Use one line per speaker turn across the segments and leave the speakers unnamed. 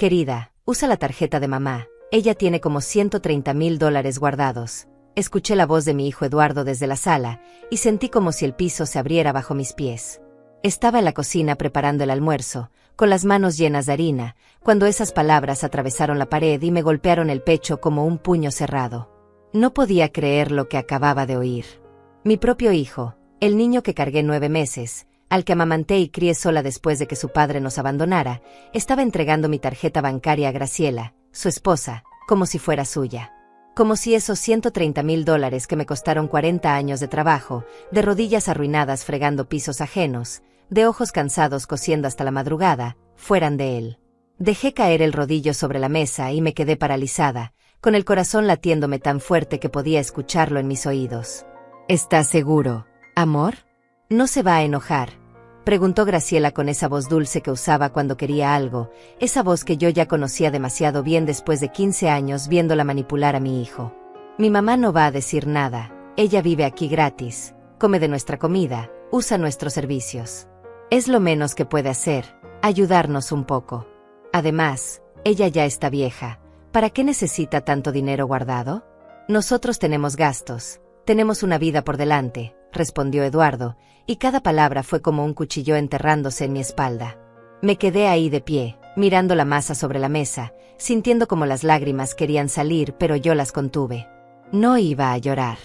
Querida, usa la tarjeta de mamá. Ella tiene como $130,000 guardados. Escuché la voz de mi hijo Eduardo desde la sala y sentí como si el piso se abriera bajo mis pies. Estaba en la cocina preparando el almuerzo, con las manos llenas de harina, cuando esas palabras atravesaron la pared y me golpearon el pecho como un puño cerrado. No podía creer lo que acababa de oír. Mi propio hijo, el niño que cargué 9 meses, al que amamanté y crié sola después de que su padre nos abandonara, estaba entregando mi tarjeta bancaria a Graciela, su esposa, como si fuera suya. Como si esos $130,000 que me costaron 40 años de trabajo, de rodillas arruinadas fregando pisos ajenos, de ojos cansados cosiendo hasta la madrugada, fueran de él. Dejé caer el rodillo sobre la mesa y me quedé paralizada, con el corazón latiéndome tan fuerte que podía escucharlo en mis oídos. ¿Estás seguro, amor? ¿No se va a enojar?, preguntó Graciela con esa voz dulce que usaba cuando quería algo, esa voz que yo ya conocía demasiado bien después de 15 años viéndola manipular a mi hijo. Mi mamá no va a decir nada, ella vive aquí gratis, come de nuestra comida, usa nuestros servicios. Es lo menos que puede hacer, ayudarnos un poco. Además, ella ya está vieja, ¿para qué necesita tanto dinero guardado? Nosotros tenemos gastos, tenemos una vida por delante, respondió Eduardo, y cada palabra fue como un cuchillo enterrándose en mi espalda. Me quedé ahí de pie, mirando la masa sobre la mesa, sintiendo como las lágrimas querían salir, pero yo las contuve. No iba a llorar.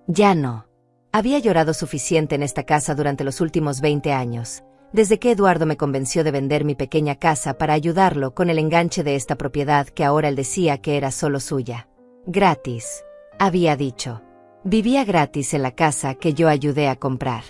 Ya no. Había llorado suficiente en esta casa durante los últimos 20 años, desde que Eduardo me convenció de vender mi pequeña casa para ayudarlo con el enganche de esta propiedad que ahora él decía que era solo suya. Gratis, había dicho. Vivía gratis en la casa que yo ayudé a comprar.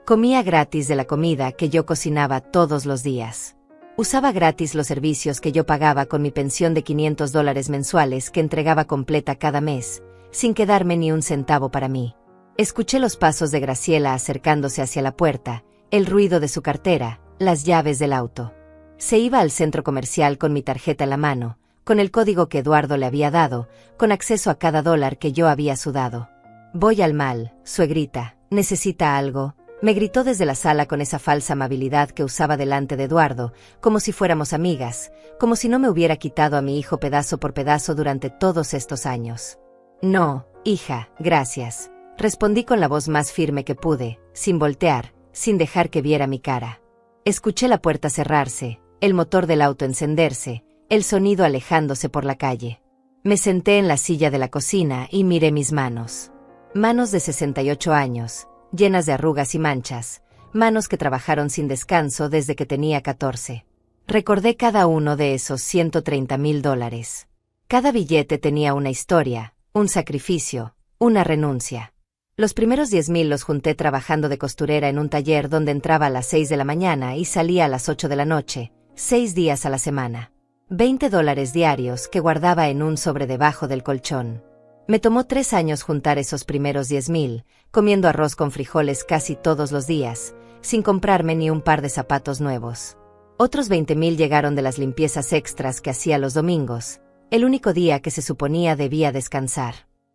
Comía gratis de la comida que yo cocinaba todos los días. Usaba gratis los servicios que yo pagaba con mi pensión de $500 mensuales que entregaba completa cada mes, sin quedarme ni un centavo para mí. Escuché los pasos de Graciela acercándose hacia la puerta, el ruido de su cartera, las llaves del auto. Se iba al centro comercial con mi tarjeta en la mano, con el código que Eduardo le había dado, con acceso a cada dólar que yo había sudado. Voy al mal, suegrita, ¿necesita algo?, me gritó desde la sala con esa falsa amabilidad que usaba delante de Eduardo, como si fuéramos amigas, como si no me hubiera quitado a mi hijo pedazo por pedazo durante todos estos años. No, hija, gracias, respondí con la voz más firme que pude, sin voltear, sin dejar que viera mi cara. Escuché la puerta cerrarse, el motor del auto encenderse, el sonido alejándose por la calle. Me senté en la silla de la cocina y miré mis manos. Manos de 68 años, llenas de arrugas y manchas, manos que trabajaron sin descanso desde que tenía 14. Recordé cada uno de esos $130,000. Cada billete tenía una historia, un sacrificio, una renuncia. Los primeros 10,000 los junté trabajando de costurera en un taller donde entraba a las 6 de la mañana y salía a las 8 de la noche, 6 días a la semana. $20 diarios que guardaba en un sobre debajo del colchón. Me tomó 3 años juntar esos primeros 10,000, comiendo arroz con frijoles casi todos los días, sin comprarme ni un par de zapatos nuevos. Otros 20,000 llegaron de las limpiezas extras que hacía los domingos, el único día que se suponía debía descansar.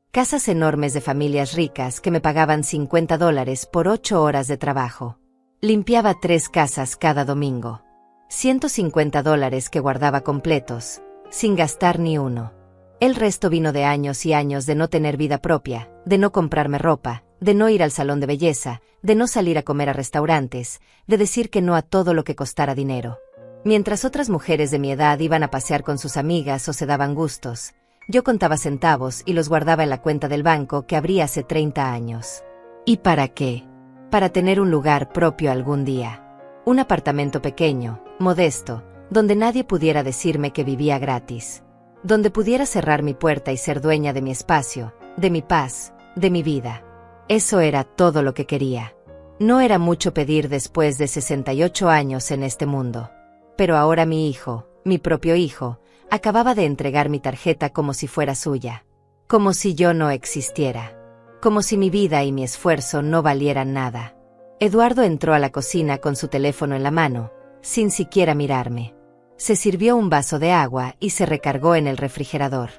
Casas enormes de familias ricas que me pagaban $50 por 8 horas de trabajo. Limpiaba 3 casas cada domingo. $150 que guardaba completos, sin gastar ni uno. El resto vino de años y años de no tener vida propia, de no comprarme ropa, de no ir al salón de belleza, de no salir a comer a restaurantes, de decir que no a todo lo que costara dinero. Mientras otras mujeres de mi edad iban a pasear con sus amigas o se daban gustos, yo contaba centavos y los guardaba en la cuenta del banco que abrí hace 30 años. ¿Y para qué? Para tener un lugar propio algún día. Un apartamento pequeño, modesto, donde nadie pudiera decirme que vivía gratis. Donde pudiera cerrar mi puerta y ser dueña de mi espacio, de mi paz, de mi vida. Eso era todo lo que quería. No era mucho pedir después de 68 años en este mundo. Pero ahora mi hijo, mi propio hijo, acababa de entregar mi tarjeta como si fuera suya. Como si yo no existiera. Como si mi vida y mi esfuerzo no valieran nada. Eduardo entró a la cocina con su teléfono en la mano, sin siquiera mirarme. Se sirvió un vaso de agua y se recargó en el refrigerador.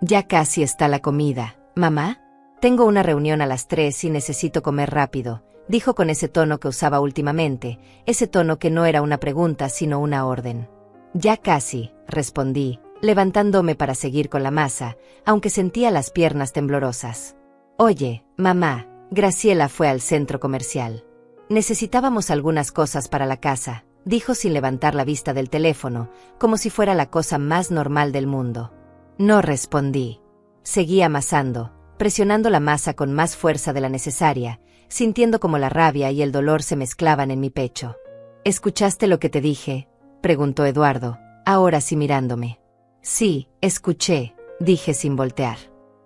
Ya casi está la comida, ¿mamá? Tengo una reunión a las 3 y necesito comer rápido, dijo con ese tono que usaba últimamente, ese tono que no era una pregunta sino una orden. Ya casi, respondí, levantándome para seguir con la masa, aunque sentía las piernas temblorosas. Oye, mamá, Graciela fue al centro comercial. Necesitábamos algunas cosas para la casa, dijo sin levantar la vista del teléfono, como si fuera la cosa más normal del mundo. No respondí. Seguí amasando, presionando la masa con más fuerza de la necesaria, sintiendo como la rabia y el dolor se mezclaban en mi pecho. ¿Escuchaste lo que te dije?, preguntó Eduardo, ahora sí mirándome. Sí, escuché, dije sin voltear.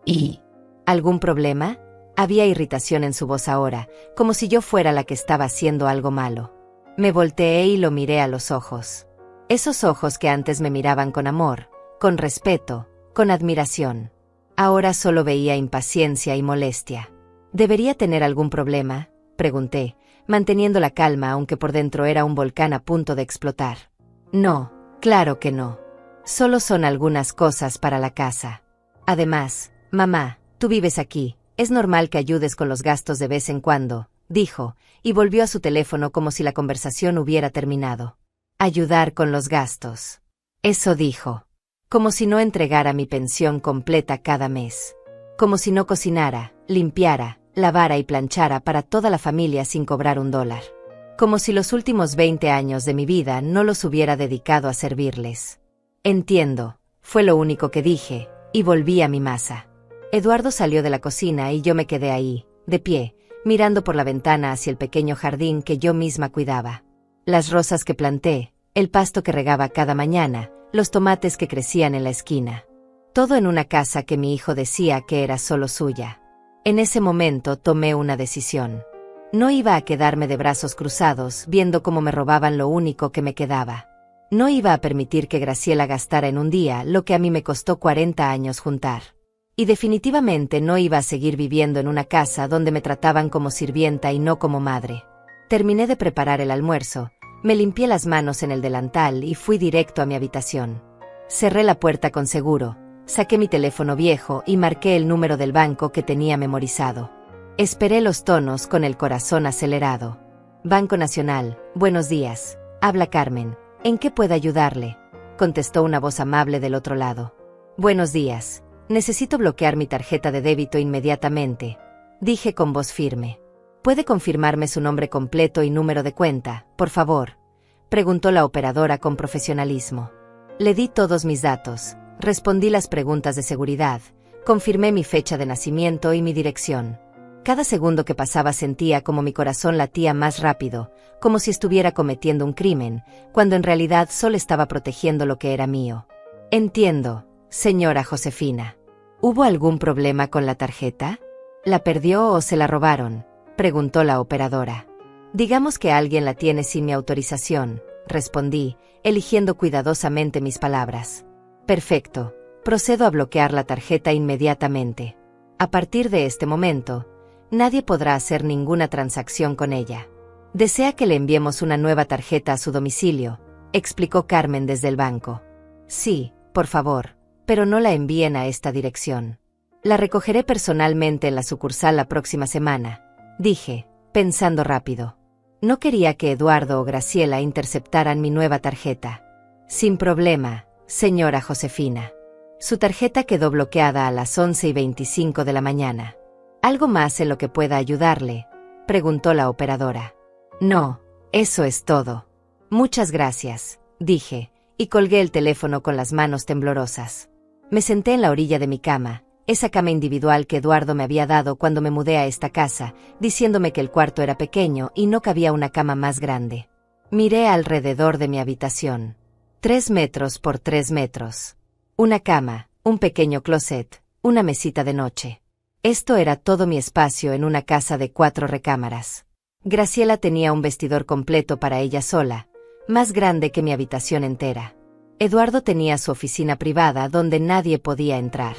¿Y algún problema? Había irritación en su voz ahora, como si yo fuera la que estaba haciendo algo malo. Me volteé y lo miré a los ojos. Esos ojos que antes me miraban con amor, con respeto, con admiración. Ahora solo veía impaciencia y molestia. ¿Debería tener algún problema?, pregunté, manteniendo la calma aunque por dentro era un volcán a punto de explotar. No, claro que no. Solo son algunas cosas para la casa. Además, mamá, tú vives aquí, es normal que ayudes con los gastos de vez en cuando, dijo, y volvió a su teléfono como si la conversación hubiera terminado. Ayudar con los gastos. Eso dijo. Como si no entregara mi pensión completa cada mes. Como si no cocinara, limpiara, lavara y planchara para toda la familia sin cobrar $1. Como si los últimos 20 años de mi vida no los hubiera dedicado a servirles. Entiendo, fue lo único que dije, y volví a mi masa. Eduardo salió de la cocina y yo me quedé ahí, de pie, mirando por la ventana hacia el pequeño jardín que yo misma cuidaba. Las rosas que planté, el pasto que regaba cada mañana, los tomates que crecían en la esquina. Todo en una casa que mi hijo decía que era solo suya. En ese momento tomé una decisión. No iba a quedarme de brazos cruzados viendo cómo me robaban lo único que me quedaba. No iba a permitir que Graciela gastara en un día lo que a mí me costó 40 años juntar. Y definitivamente no iba a seguir viviendo en una casa donde me trataban como sirvienta y no como madre. Terminé de preparar el almuerzo, me limpié las manos en el delantal y fui directo a mi habitación. Cerré la puerta con seguro, saqué mi teléfono viejo y marqué el número del banco que tenía memorizado. Esperé los tonos con el corazón acelerado. Banco Nacional, buenos días, habla Carmen, ¿en qué puedo ayudarle?, contestó una voz amable del otro lado. Buenos días. Necesito bloquear mi tarjeta de débito inmediatamente, dije con voz firme. ¿Puede confirmarme su nombre completo y número de cuenta, por favor?, preguntó la operadora con profesionalismo. Le di todos mis datos, respondí las preguntas de seguridad, confirmé mi fecha de nacimiento y mi dirección. Cada segundo que pasaba sentía como mi corazón latía más rápido, como si estuviera cometiendo un crimen, cuando en realidad solo estaba protegiendo lo que era mío. Entiendo, señora Josefina. ¿Hubo algún problema con la tarjeta? ¿La perdió o se la robaron?, preguntó la operadora. Digamos que alguien la tiene sin mi autorización, respondí, eligiendo cuidadosamente mis palabras. Perfecto, procedo a bloquear la tarjeta inmediatamente. A partir de este momento, nadie podrá hacer ninguna transacción con ella. ¿Desea que le enviemos una nueva tarjeta a su domicilio?, explicó Carmen desde el banco. Sí, por favor, pero no la envíen a esta dirección. La recogeré personalmente en la sucursal la próxima semana, dije, pensando rápido. No quería que Eduardo o Graciela interceptaran mi nueva tarjeta. Sin problema, señora Josefina. Su tarjeta quedó bloqueada a las 11:25 de la mañana. ¿Algo más en lo que pueda ayudarle?, preguntó la operadora. No, eso es todo. Muchas gracias, dije, y colgué el teléfono con las manos temblorosas. Me senté en la orilla de mi cama, esa cama individual que Eduardo me había dado cuando me mudé a esta casa, diciéndome que el cuarto era pequeño y no cabía una cama más grande. Miré alrededor de mi habitación. 3 metros por 3 metros. Una cama, un pequeño closet, una mesita de noche. Esto era todo mi espacio en una casa de 4 recámaras. Graciela tenía un vestidor completo para ella sola, más grande que mi habitación entera. Eduardo tenía su oficina privada donde nadie podía entrar.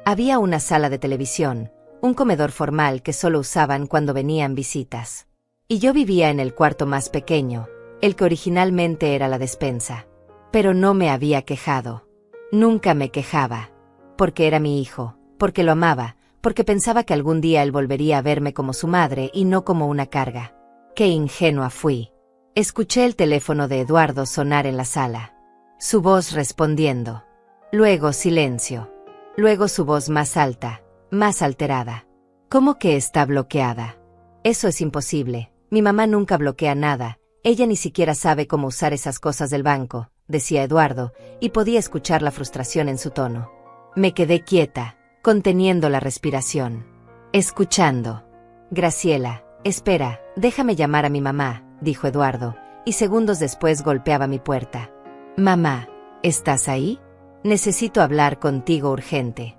Había una sala de televisión, un comedor formal que solo usaban cuando venían visitas. Y yo vivía en el cuarto más pequeño, el que originalmente era la despensa. Pero no me había quejado. Nunca me quejaba. Porque era mi hijo, porque lo amaba, porque pensaba que algún día él volvería a verme como su madre y no como una carga. ¡Qué ingenua fui! Escuché el teléfono de Eduardo sonar en la sala. Su voz respondiendo. Luego silencio. Luego su voz más alta, más alterada. ¿Cómo que está bloqueada? Eso es imposible. Mi mamá nunca bloquea nada. Ella ni siquiera sabe cómo usar esas cosas del banco, decía Eduardo, y podía escuchar la frustración en su tono. Me quedé quieta, conteniendo la respiración. Escuchando. Graciela, espera, déjame llamar a mi mamá, dijo Eduardo, y segundos después golpeaba mi puerta. Mamá, ¿estás ahí? Necesito hablar contigo urgente.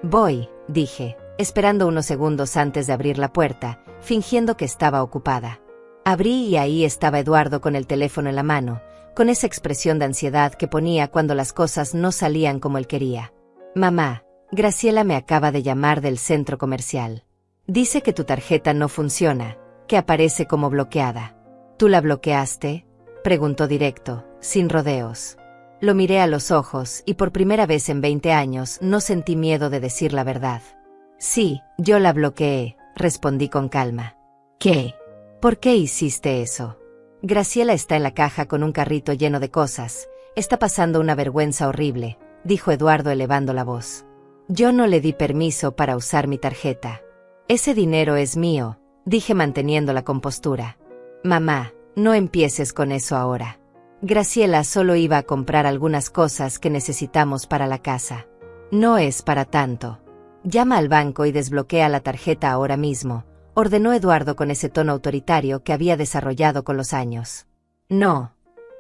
Voy, dije, esperando unos segundos antes de abrir la puerta, fingiendo que estaba ocupada. Abrí y ahí estaba Eduardo con el teléfono en la mano, con esa expresión de ansiedad que ponía cuando las cosas no salían como él quería. Mamá, Graciela me acaba de llamar del centro comercial. Dice que tu tarjeta no funciona, que aparece como bloqueada. ¿Tú la bloqueaste? Preguntó directo, sin rodeos. Lo miré a los ojos y por primera vez en 20 años no sentí miedo de decir la verdad. Sí, yo la bloqueé, respondí con calma. ¿Qué? ¿Por qué hiciste eso? Graciela está en la caja con un carrito lleno de cosas. Está pasando una vergüenza horrible, dijo Eduardo elevando la voz. Yo no le di permiso para usar mi tarjeta. Ese dinero es mío, dije manteniendo la compostura. Mamá, no empieces con eso ahora. Graciela solo iba a comprar algunas cosas que necesitamos para la casa. No es para tanto. Llama al banco y desbloquea la tarjeta ahora mismo, ordenó Eduardo con ese tono autoritario que había desarrollado con los años. No,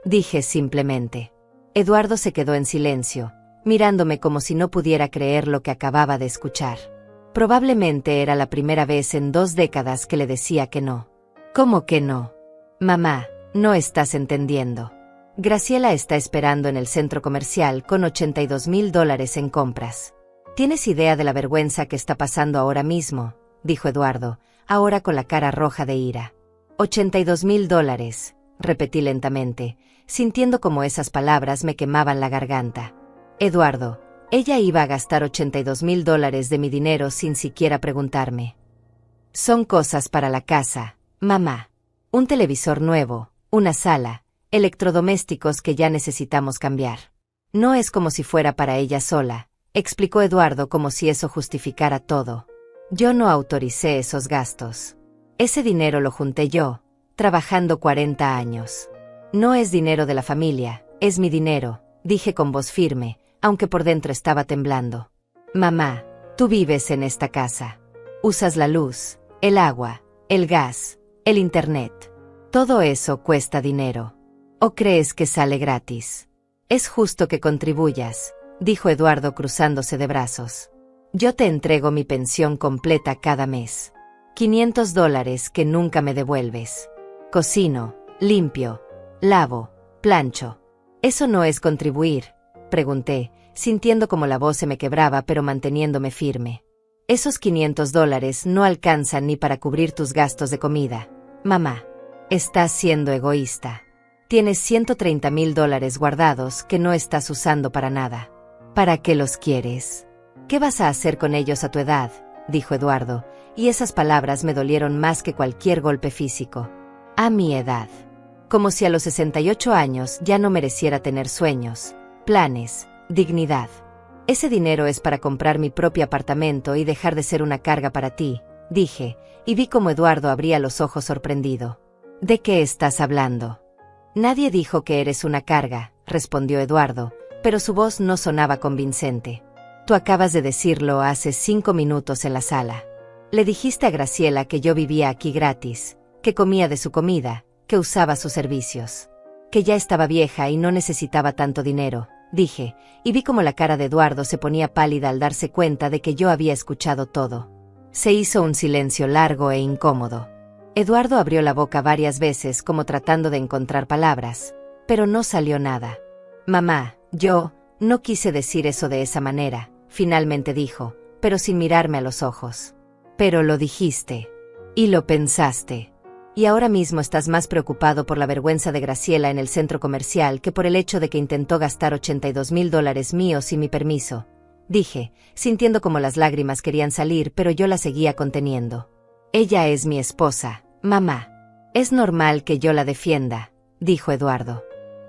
dije simplemente. Eduardo se quedó en silencio, mirándome como si no pudiera creer lo que acababa de escuchar. Probablemente era la primera vez en 2 décadas que le decía que no. ¿Cómo que no? Mamá, no estás entendiendo. Graciela está esperando en el centro comercial con $82,000 en compras. ¿Tienes idea de la vergüenza que está pasando ahora mismo?, dijo Eduardo, ahora con la cara roja de ira. $82,000, repetí lentamente, sintiendo como esas palabras me quemaban la garganta. Eduardo, ella iba a gastar $82,000 de mi dinero sin siquiera preguntarme. Son cosas para la casa, mamá. Un televisor nuevo, una sala, electrodomésticos que ya necesitamos cambiar. No es como si fuera para ella sola, explicó Eduardo como si eso justificara todo. Yo no autoricé esos gastos. Ese dinero lo junté yo, trabajando 40 años. No es dinero de la familia, es mi dinero, dije con voz firme, aunque por dentro estaba temblando. Mamá, tú vives en esta casa. Usas la luz, el agua, el gas, el internet. Todo eso cuesta dinero. ¿O crees que sale gratis? Es justo que contribuyas, dijo Eduardo cruzándose de brazos. Yo te entrego mi pensión completa cada mes. $500 que nunca me devuelves. Cocino, limpio, lavo, plancho. ¿Eso no es contribuir?, pregunté, sintiendo como la voz se me quebraba pero manteniéndome firme. Esos $500 no alcanzan ni para cubrir tus gastos de comida. Mamá, estás siendo egoísta. Tienes $130,000 guardados que no estás usando para nada. ¿Para qué los quieres? ¿Qué vas a hacer con ellos a tu edad?, dijo Eduardo, y esas palabras me dolieron más que cualquier golpe físico. A mi edad. Como si a los 68 años ya no mereciera tener sueños, planes, dignidad. Ese dinero es para comprar mi propio apartamento y dejar de ser una carga para ti, dije, y vi como Eduardo abría los ojos sorprendido. ¿De qué estás hablando? Nadie dijo que eres una carga, respondió Eduardo, pero su voz no sonaba convincente. Tú acabas de decirlo hace 5 minutos en la sala. Le dijiste a Graciela que yo vivía aquí gratis, que comía de su comida, que usaba sus servicios, que ya estaba vieja y no necesitaba tanto dinero, dije, y vi como la cara de Eduardo se ponía pálida al darse cuenta de que yo había escuchado todo. Se hizo un silencio largo e incómodo. Eduardo abrió la boca varias veces como tratando de encontrar palabras, pero no salió nada. Mamá, yo no quise decir eso de esa manera, finalmente dijo, pero sin mirarme a los ojos. Pero lo dijiste. Y lo pensaste. Y ahora mismo estás más preocupado por la vergüenza de Graciela en el centro comercial que por el hecho de que intentó gastar $82,000 míos sin mi permiso, dije, sintiendo como las lágrimas querían salir, pero yo la seguía conteniendo. Ella es mi esposa, mamá. Es normal que yo la defienda, dijo Eduardo.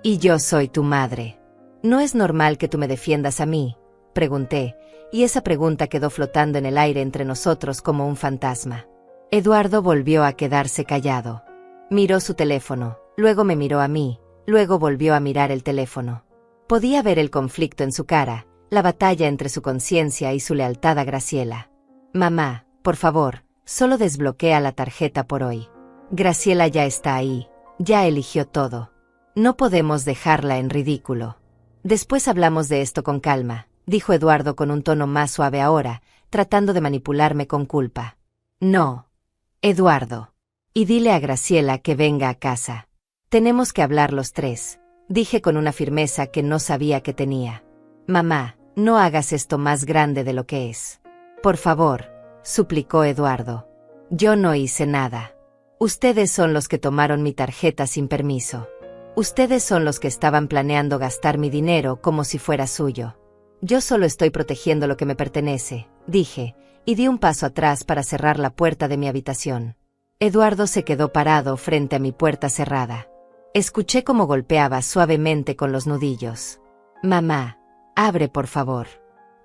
Y yo soy tu madre. ¿No es normal que tú me defiendas a mí?, pregunté, y esa pregunta quedó flotando en el aire entre nosotros como un fantasma. Eduardo volvió a quedarse callado. Miró su teléfono, luego me miró a mí, luego volvió a mirar el teléfono. Podía ver el conflicto en su cara, la batalla entre su conciencia y su lealtad a Graciela. Mamá, por favor, solo desbloquea la tarjeta por hoy. Graciela ya está ahí, ya eligió todo. No podemos dejarla en ridículo. Después hablamos de esto con calma, dijo Eduardo con un tono más suave ahora, tratando de manipularme con culpa. No, Eduardo. Y dile a Graciela que venga a casa. Tenemos que hablar los tres, dije con una firmeza que no sabía que tenía. Mamá, no hagas esto más grande de lo que es. Por favor, suplicó Eduardo. Yo no hice nada. Ustedes son los que tomaron mi tarjeta sin permiso. Ustedes son los que estaban planeando gastar mi dinero como si fuera suyo. Yo solo estoy protegiendo lo que me pertenece, dije, y di un paso atrás para cerrar la puerta de mi habitación. Eduardo se quedó parado frente a mi puerta cerrada. Escuché cómo golpeaba suavemente con los nudillos. Mamá, abre por favor.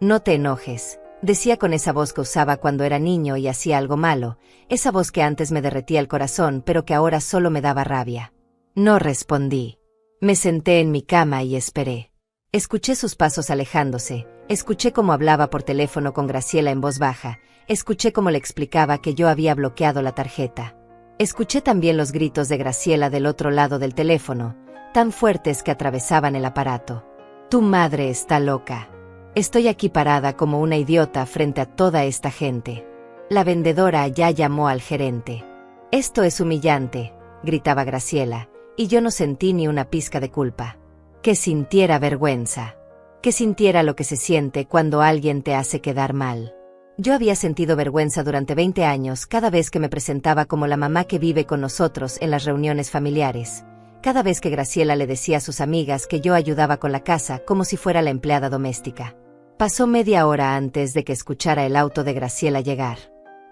No te enojes, decía con esa voz que usaba cuando era niño y hacía algo malo, esa voz que antes me derretía el corazón pero que ahora solo me daba rabia. No respondí. Me senté en mi cama y esperé. Escuché sus pasos alejándose, escuché cómo hablaba por teléfono con Graciela en voz baja, escuché cómo le explicaba que yo había bloqueado la tarjeta. Escuché también los gritos de Graciela del otro lado del teléfono, tan fuertes que atravesaban el aparato. Tu madre está loca. Estoy aquí parada como una idiota frente a toda esta gente. La vendedora ya llamó al gerente. Esto es humillante, gritaba Graciela, y yo no sentí ni una pizca de culpa. Que sintiera vergüenza. Que sintiera lo que se siente cuando alguien te hace quedar mal. Yo había sentido vergüenza durante 20 años cada vez que me presentaba como la mamá que vive con nosotros en las reuniones familiares, cada vez que Graciela le decía a sus amigas que yo ayudaba con la casa como si fuera la empleada doméstica. Pasó media hora antes de que escuchara el auto de Graciela llegar.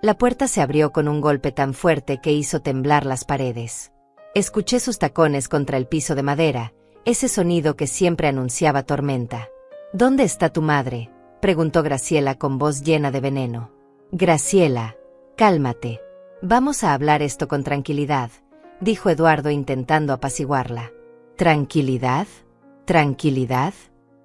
La puerta se abrió con un golpe tan fuerte que hizo temblar las paredes. Escuché sus tacones contra el piso de madera, ese sonido que siempre anunciaba tormenta. ¿Dónde está tu madre?, preguntó Graciela con voz llena de veneno. Graciela, cálmate. Vamos a hablar esto con tranquilidad, dijo Eduardo intentando apaciguarla. ¿Tranquilidad? ¿Tranquilidad?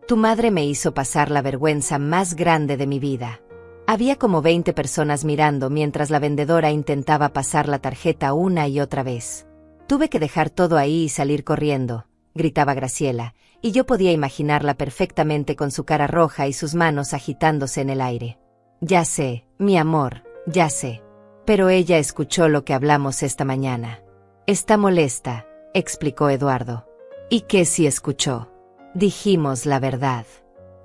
Tu madre me hizo pasar la vergüenza más grande de mi vida. Había como 20 personas mirando mientras la vendedora intentaba pasar la tarjeta una y otra vez. Tuve que dejar todo ahí y salir corriendo, gritaba Graciela, y yo podía imaginarla perfectamente con su cara roja y sus manos agitándose en el aire. Ya sé, mi amor, ya sé. Pero ella escuchó lo que hablamos esta mañana. Está molesta, explicó Eduardo. ¿Y qué si escuchó? Dijimos la verdad.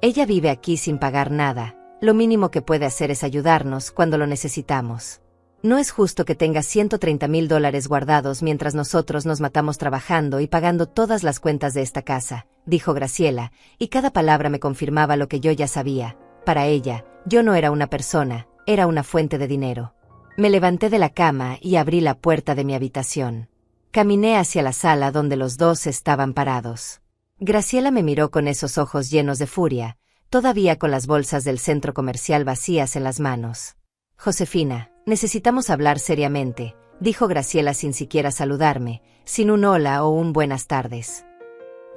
Ella vive aquí sin pagar nada, lo mínimo que puede hacer es ayudarnos cuando lo necesitamos. No es justo que tenga $130,000 guardados mientras nosotros nos matamos trabajando y pagando todas las cuentas de esta casa, dijo Graciela, y cada palabra me confirmaba lo que yo ya sabía. Para ella, yo no era una persona, era una fuente de dinero. Me levanté de la cama y abrí la puerta de mi habitación. Caminé hacia la sala donde los dos estaban parados. Graciela me miró con esos ojos llenos de furia, todavía con las bolsas del centro comercial vacías en las manos. Josefina, necesitamos hablar seriamente, dijo Graciela sin siquiera saludarme, sin un hola o un buenas tardes.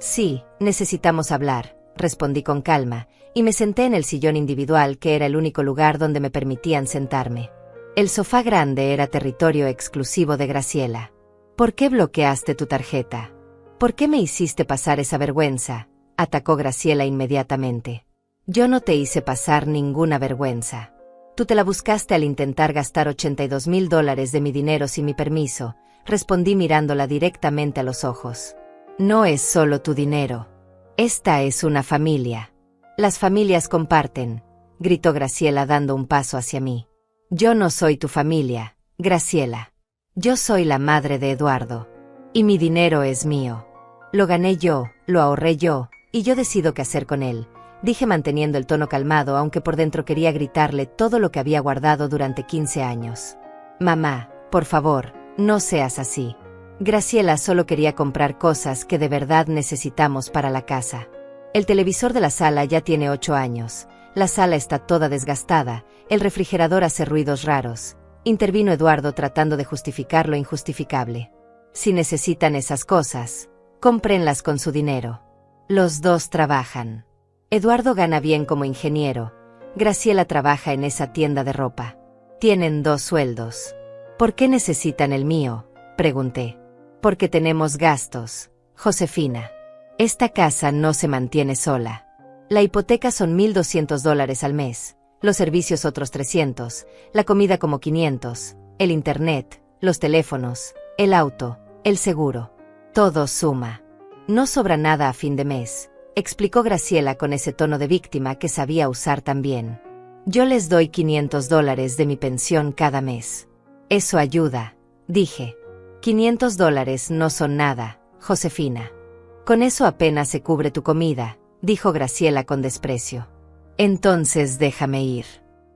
Sí, necesitamos hablar, respondí con calma, y me senté en el sillón individual que era el único lugar donde me permitían sentarme. El sofá grande era territorio exclusivo de Graciela. ¿Por qué bloqueaste tu tarjeta? ¿Por qué me hiciste pasar esa vergüenza?, atacó Graciela inmediatamente. Yo no te hice pasar ninguna vergüenza. Tú te la buscaste al intentar gastar $82,000 de mi dinero sin mi permiso, respondí mirándola directamente a los ojos. No es solo tu dinero. Esta es una familia. Las familias comparten, gritó Graciela dando un paso hacia mí. Yo no soy tu familia, Graciela. Yo soy la madre de Eduardo. Y mi dinero es mío. Lo gané yo, lo ahorré yo, y yo decido qué hacer con él, dije manteniendo el tono calmado aunque por dentro quería gritarle todo lo que había guardado durante 15 años. Mamá, por favor, no seas así. Graciela solo quería comprar cosas que de verdad necesitamos para la casa. El televisor de la sala ya tiene 8 años. La sala está toda desgastada, el refrigerador hace ruidos raros. Intervino Eduardo tratando de justificar lo injustificable. Si necesitan esas cosas, cómprenlas con su dinero. Los dos trabajan. Eduardo gana bien como ingeniero. Graciela trabaja en esa tienda de ropa. Tienen 2 sueldos. ¿Por qué necesitan el mío?, pregunté. Porque tenemos gastos, Josefina. Esta casa no se mantiene sola. La hipoteca son $1,200 al mes, los servicios otros 300, la comida como 500, el internet, los teléfonos, el auto, el seguro. Todo suma. No sobra nada a fin de mes, explicó Graciela con ese tono de víctima que sabía usar también. Yo les doy $500 de mi pensión cada mes. Eso ayuda, dije. $500 no son nada, Josefina. Con eso apenas se cubre tu comida, dijo Graciela con desprecio. Entonces déjame ir.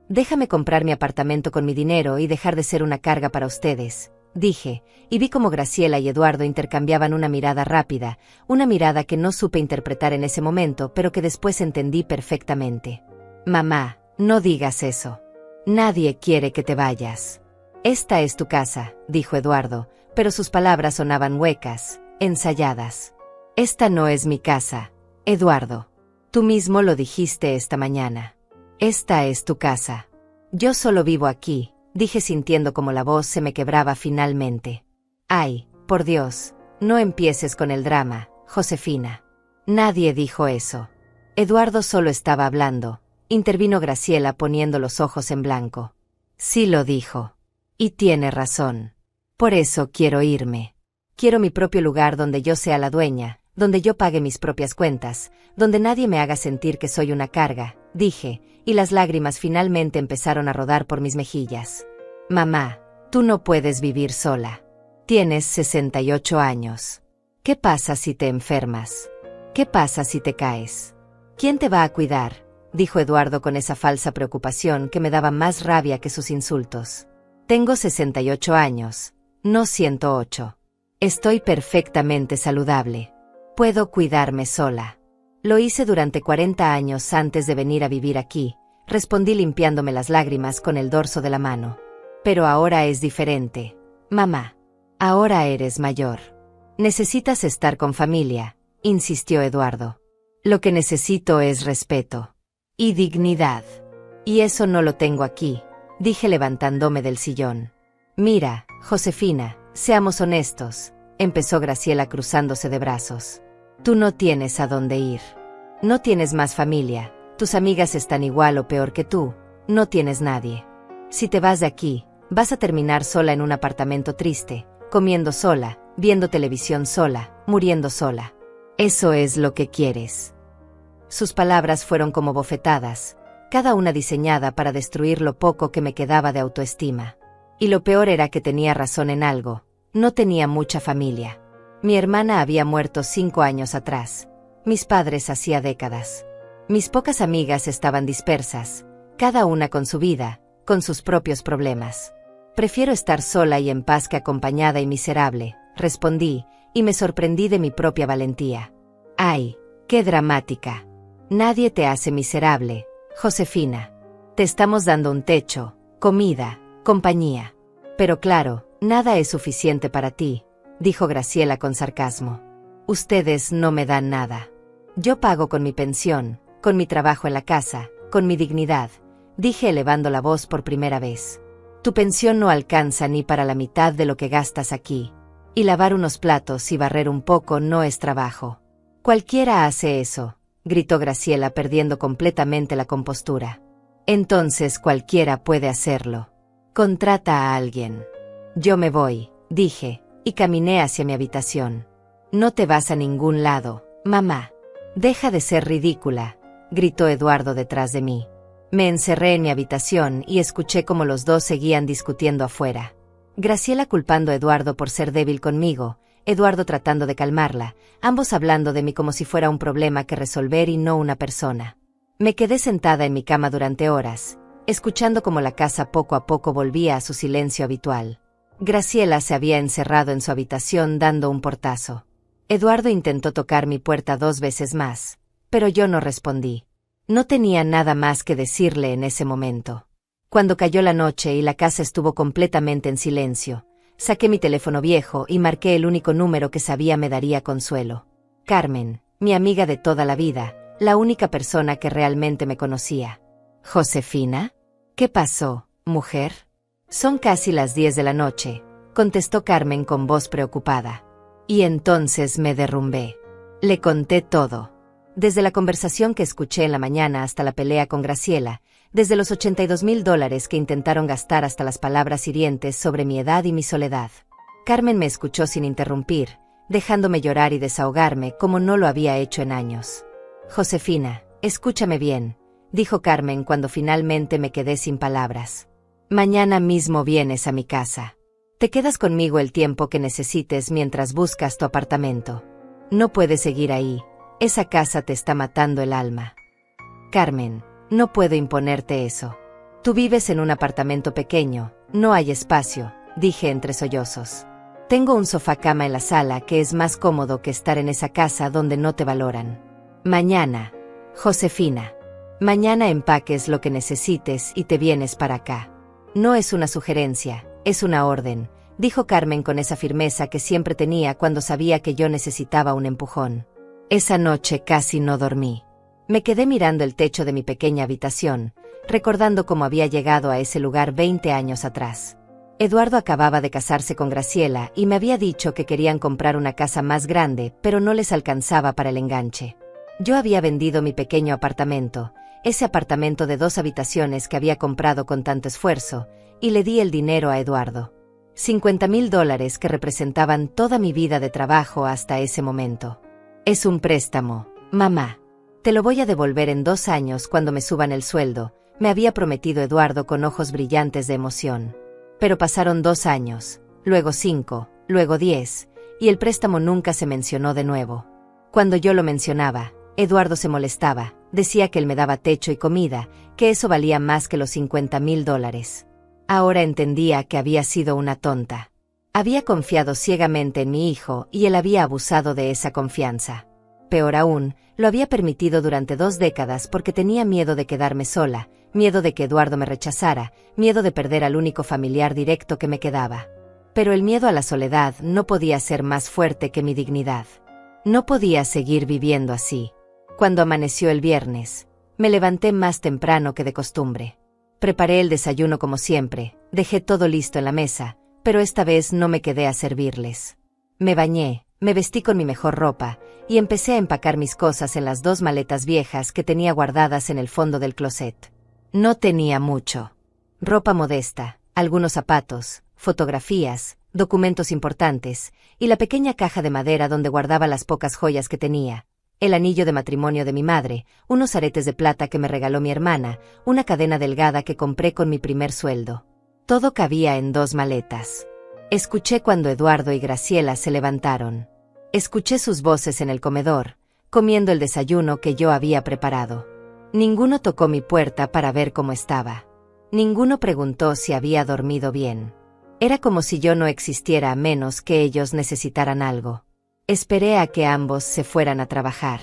Déjame comprar mi apartamento con mi dinero y dejar de ser una carga para ustedes, dije, y vi cómo Graciela y Eduardo intercambiaban una mirada rápida, una mirada que no supe interpretar en ese momento, pero que después entendí perfectamente. Mamá, no digas eso. Nadie quiere que te vayas. Esta es tu casa, dijo Eduardo, pero sus palabras sonaban huecas, ensayadas. Esta no es mi casa, Eduardo. Tú mismo lo dijiste esta mañana. Esta es tu casa. Yo solo vivo aquí, dije sintiendo como la voz se me quebraba finalmente. Ay, por Dios, no empieces con el drama, Josefina. Nadie dijo eso. Eduardo solo estaba hablando, intervino Graciela poniendo los ojos en blanco. Sí lo dijo. Y tiene razón. Por eso quiero irme. Quiero mi propio lugar donde yo sea la dueña, donde yo pague mis propias cuentas, donde nadie me haga sentir que soy una carga, dije, y las lágrimas finalmente empezaron a rodar por mis mejillas. Mamá, tú no puedes vivir sola. Tienes 68 años. ¿Qué pasa si te enfermas? ¿Qué pasa si te caes? ¿Quién te va a cuidar?, dijo Eduardo con esa falsa preocupación que me daba más rabia que sus insultos. Tengo 68 años, no 108. Estoy perfectamente saludable. Puedo cuidarme sola. Lo hice durante 40 años antes de venir a vivir aquí, respondí limpiándome las lágrimas con el dorso de la mano. Pero ahora es diferente. Mamá, ahora eres mayor. Necesitas estar con familia, insistió Eduardo. Lo que necesito es respeto. Y dignidad. Y eso no lo tengo aquí, dije levantándome del sillón. Mira, Josefina, seamos honestos, empezó Graciela cruzándose de brazos. Tú no tienes a dónde ir. No tienes más familia, tus amigas están igual o peor que tú, no tienes nadie. Si te vas de aquí, vas a terminar sola en un apartamento triste, comiendo sola, viendo televisión sola, muriendo sola. Eso es lo que quieres. Sus palabras fueron como bofetadas, cada una diseñada para destruir lo poco que me quedaba de autoestima. Y lo peor era que tenía razón en algo, no tenía mucha familia. Mi hermana había muerto 5 años atrás. Mis padres hacía décadas. Mis pocas amigas estaban dispersas, cada una con su vida, con sus propios problemas. Prefiero estar sola y en paz que acompañada y miserable, respondí, y me sorprendí de mi propia valentía. ¡Ay, qué dramática! Nadie te hace miserable, Josefina. Te estamos dando un techo, comida, compañía. Pero claro, nada es suficiente para ti, dijo Graciela con sarcasmo. Ustedes no me dan nada. Yo pago con mi pensión, con mi trabajo en la casa, con mi dignidad, dije elevando la voz por primera vez. Tu pensión no alcanza ni para la mitad de lo que gastas aquí. Y lavar unos platos y barrer un poco no es trabajo. Cualquiera hace eso, gritó Graciela perdiendo completamente la compostura. Entonces cualquiera puede hacerlo. Contrata a alguien. Yo me voy, dije, y caminé hacia mi habitación. No te vas a ningún lado, mamá. Deja de ser ridícula, gritó Eduardo detrás de mí. Me encerré en mi habitación y escuché cómo los dos seguían discutiendo afuera. Graciela culpando a Eduardo por ser débil conmigo, Eduardo tratando de calmarla, ambos hablando de mí como si fuera un problema que resolver y no una persona. Me quedé sentada en mi cama durante horas, escuchando cómo la casa poco a poco volvía a su silencio habitual. Graciela se había encerrado en su habitación dando un portazo. Eduardo intentó tocar mi puerta 2 veces más, pero yo no respondí. No tenía nada más que decirle en ese momento. Cuando cayó la noche y la casa estuvo completamente en silencio, saqué mi teléfono viejo y marqué el único número que sabía me daría consuelo. Carmen, mi amiga de toda la vida, la única persona que realmente me conocía. ¿Josefina? ¿Qué pasó, mujer? Son casi las 10 de la noche, contestó Carmen con voz preocupada. Y entonces me derrumbé. Le conté todo. Desde la conversación que escuché en la mañana hasta la pelea con Graciela, desde los $82,000 que intentaron gastar hasta las palabras hirientes sobre mi edad y mi soledad. Carmen me escuchó sin interrumpir, dejándome llorar y desahogarme como no lo había hecho en años. Josefina, escúchame bien, dijo Carmen cuando finalmente me quedé sin palabras. Mañana mismo vienes a mi casa. Te quedas conmigo el tiempo que necesites mientras buscas tu apartamento. No puedes seguir ahí. Esa casa te está matando el alma. Carmen, no puedo imponerte eso. Tú vives en un apartamento pequeño, no hay espacio, dije entre sollozos. Tengo un sofá-cama en la sala que es más cómodo que estar en esa casa donde no te valoran. Mañana, Josefina. Mañana empaques lo que necesites y te vienes para acá. No es una sugerencia, es una orden, dijo Carmen con esa firmeza que siempre tenía cuando sabía que yo necesitaba un empujón. Esa noche casi no dormí. Me quedé mirando el techo de mi pequeña habitación, recordando cómo había llegado a ese lugar 20 años atrás. Eduardo acababa de casarse con Graciela y me había dicho que querían comprar una casa más grande, pero no les alcanzaba para el enganche. Yo había vendido mi pequeño apartamento, ese apartamento de 2 habitaciones que había comprado con tanto esfuerzo, y le di el dinero a Eduardo. $50,000 que representaban toda mi vida de trabajo hasta ese momento. Es un préstamo, mamá. Te lo voy a devolver en 2 años cuando me suban el sueldo, me había prometido Eduardo con ojos brillantes de emoción. Pero pasaron 2 años, luego 5, luego 10, y el préstamo nunca se mencionó de nuevo. Cuando yo lo mencionaba, Eduardo se molestaba, decía que él me daba techo y comida, que eso valía más que los $50,000. Ahora entendía que había sido una tonta. Había confiado ciegamente en mi hijo y él había abusado de esa confianza. Peor aún, lo había permitido durante 2 décadas porque tenía miedo de quedarme sola, miedo de que Eduardo me rechazara, miedo de perder al único familiar directo que me quedaba. Pero el miedo a la soledad no podía ser más fuerte que mi dignidad. No podía seguir viviendo así. Cuando amaneció el viernes, me levanté más temprano que de costumbre. Preparé el desayuno como siempre, dejé todo listo en la mesa, pero esta vez no me quedé a servirles. Me bañé, me vestí con mi mejor ropa, y empecé a empacar mis cosas en las 2 maletas viejas que tenía guardadas en el fondo del closet. No tenía mucho. Ropa modesta, algunos zapatos, fotografías, documentos importantes, y la pequeña caja de madera donde guardaba las pocas joyas que tenía. El anillo de matrimonio de mi madre, unos aretes de plata que me regaló mi hermana, una cadena delgada que compré con mi primer sueldo. Todo cabía en 2 maletas. Escuché cuando Eduardo y Graciela se levantaron. Escuché sus voces en el comedor, comiendo el desayuno que yo había preparado. Ninguno tocó mi puerta para ver cómo estaba. Ninguno preguntó si había dormido bien. Era como si yo no existiera a menos que ellos necesitaran algo. Esperé a que ambos se fueran a trabajar.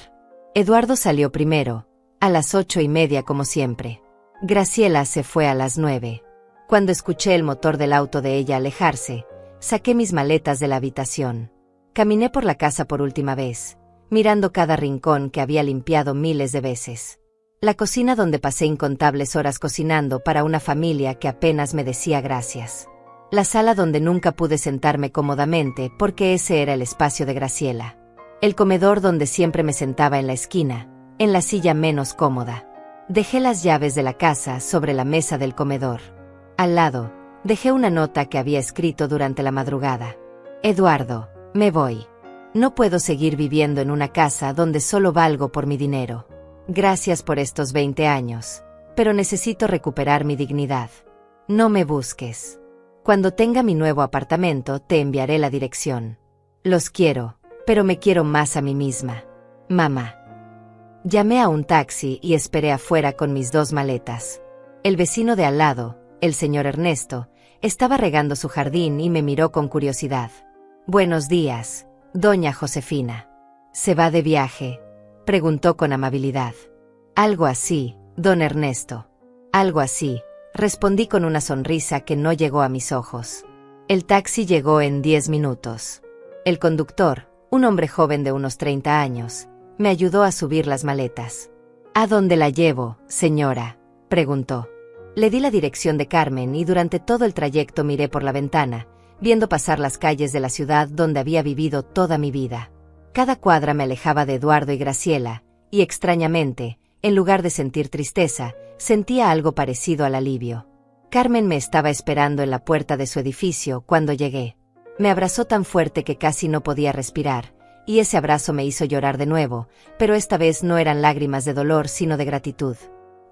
Eduardo salió primero, a las 8:30 como siempre. Graciela se fue a las 9. Cuando escuché el motor del auto de ella alejarse, saqué mis maletas de la habitación. Caminé por la casa por última vez, mirando cada rincón que había limpiado miles de veces. La cocina donde pasé incontables horas cocinando para una familia que apenas me decía gracias. La sala donde nunca pude sentarme cómodamente porque ese era el espacio de Graciela. El comedor donde siempre me sentaba en la esquina, en la silla menos cómoda. Dejé las llaves de la casa sobre la mesa del comedor. Al lado, dejé una nota que había escrito durante la madrugada. Eduardo, me voy. No puedo seguir viviendo en una casa donde solo valgo por mi dinero. Gracias por estos 20 años, pero necesito recuperar mi dignidad. No me busques. Cuando tenga mi nuevo apartamento te enviaré la dirección. Los quiero, pero me quiero más a mí misma. Mamá. Llamé a un taxi y esperé afuera con mis 2 maletas. El vecino de al lado, el señor Ernesto, estaba regando su jardín y me miró con curiosidad. Buenos días, doña Josefina. ¿Se va de viaje? Preguntó con amabilidad. Algo así, don Ernesto. Algo así, respondí con una sonrisa que no llegó a mis ojos. El taxi llegó en 10 minutos. El conductor, un hombre joven de unos 30 años, me ayudó a subir las maletas. ¿A dónde la llevo, señora?, preguntó. Le di la dirección de Carmen y durante todo el trayecto miré por la ventana, viendo pasar las calles de la ciudad donde había vivido toda mi vida. Cada cuadra me alejaba de Eduardo y Graciela, y extrañamente, en lugar de sentir tristeza, sentía algo parecido al alivio. Carmen me estaba esperando en la puerta de su edificio cuando llegué. Me abrazó tan fuerte que casi no podía respirar, y ese abrazo me hizo llorar de nuevo, pero esta vez no eran lágrimas de dolor sino de gratitud.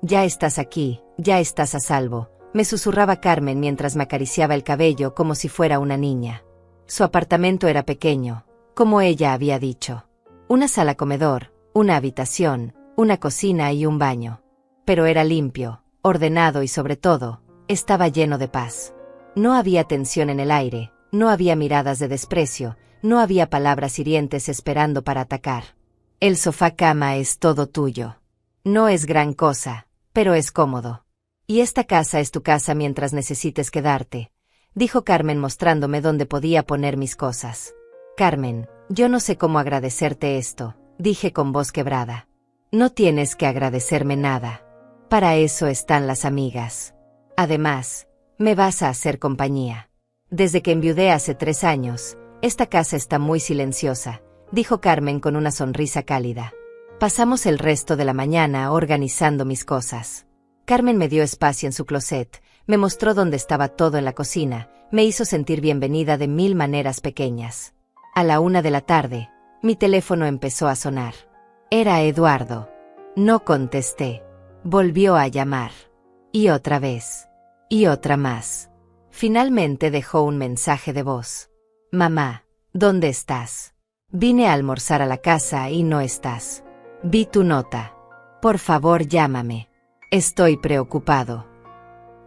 Ya estás aquí, ya estás a salvo, me susurraba Carmen mientras me acariciaba el cabello como si fuera una niña. Su apartamento era pequeño, como ella había dicho. Una sala comedor, una habitación, una cocina y un baño. Pero era limpio, ordenado y sobre todo, estaba lleno de paz. No había tensión en el aire, no había miradas de desprecio, no había palabras hirientes esperando para atacar. El sofá-cama es todo tuyo. No es gran cosa, pero es cómodo. Y esta casa es tu casa mientras necesites quedarte, dijo Carmen mostrándome dónde podía poner mis cosas. Carmen, yo no sé cómo agradecerte esto, dije con voz quebrada. No tienes que agradecerme nada. Para eso están las amigas. Además, me vas a hacer compañía. Desde que enviudé hace 3 años, esta casa está muy silenciosa, dijo Carmen con una sonrisa cálida. Pasamos el resto de la mañana organizando mis cosas. Carmen me dio espacio en su closet, me mostró dónde estaba todo en la cocina, me hizo sentir bienvenida de 1000 maneras pequeñas. A la 1 de la tarde, mi teléfono empezó a sonar. Era Eduardo. No contesté. Volvió a llamar. Y otra vez. Y otra más. Finalmente dejó un mensaje de voz. Mamá, ¿dónde estás? Vine a almorzar a la casa y no estás. Vi tu nota. Por favor, llámame. Estoy preocupado.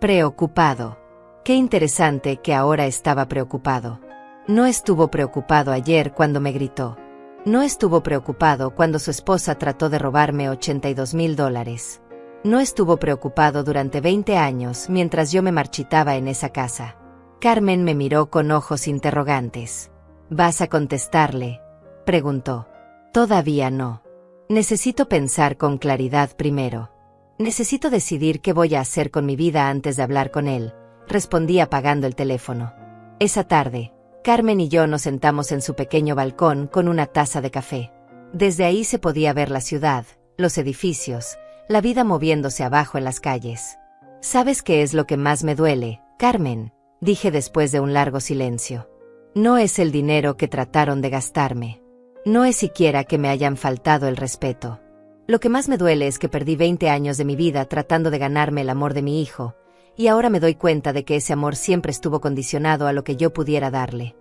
Preocupado. Qué interesante que ahora estaba preocupado. No estuvo preocupado ayer cuando me gritó. No estuvo preocupado cuando su esposa trató de robarme $82,000. No estuvo preocupado durante 20 años mientras yo me marchitaba en esa casa. Carmen me miró con ojos interrogantes. ¿Vas a contestarle?, preguntó. Todavía no. Necesito pensar con claridad primero. Necesito decidir qué voy a hacer con mi vida antes de hablar con él, respondí apagando el teléfono. Esa tarde, Carmen y yo nos sentamos en su pequeño balcón con una taza de café. Desde ahí se podía ver la ciudad, los edificios, la vida moviéndose abajo en las calles. ¿Sabes qué es lo que más me duele, Carmen?, dije después de un largo silencio. No es el dinero que trataron de gastarme. No es siquiera que me hayan faltado el respeto. Lo que más me duele es que perdí 20 años de mi vida tratando de ganarme el amor de mi hijo, y ahora me doy cuenta de que ese amor siempre estuvo condicionado a lo que yo pudiera darle.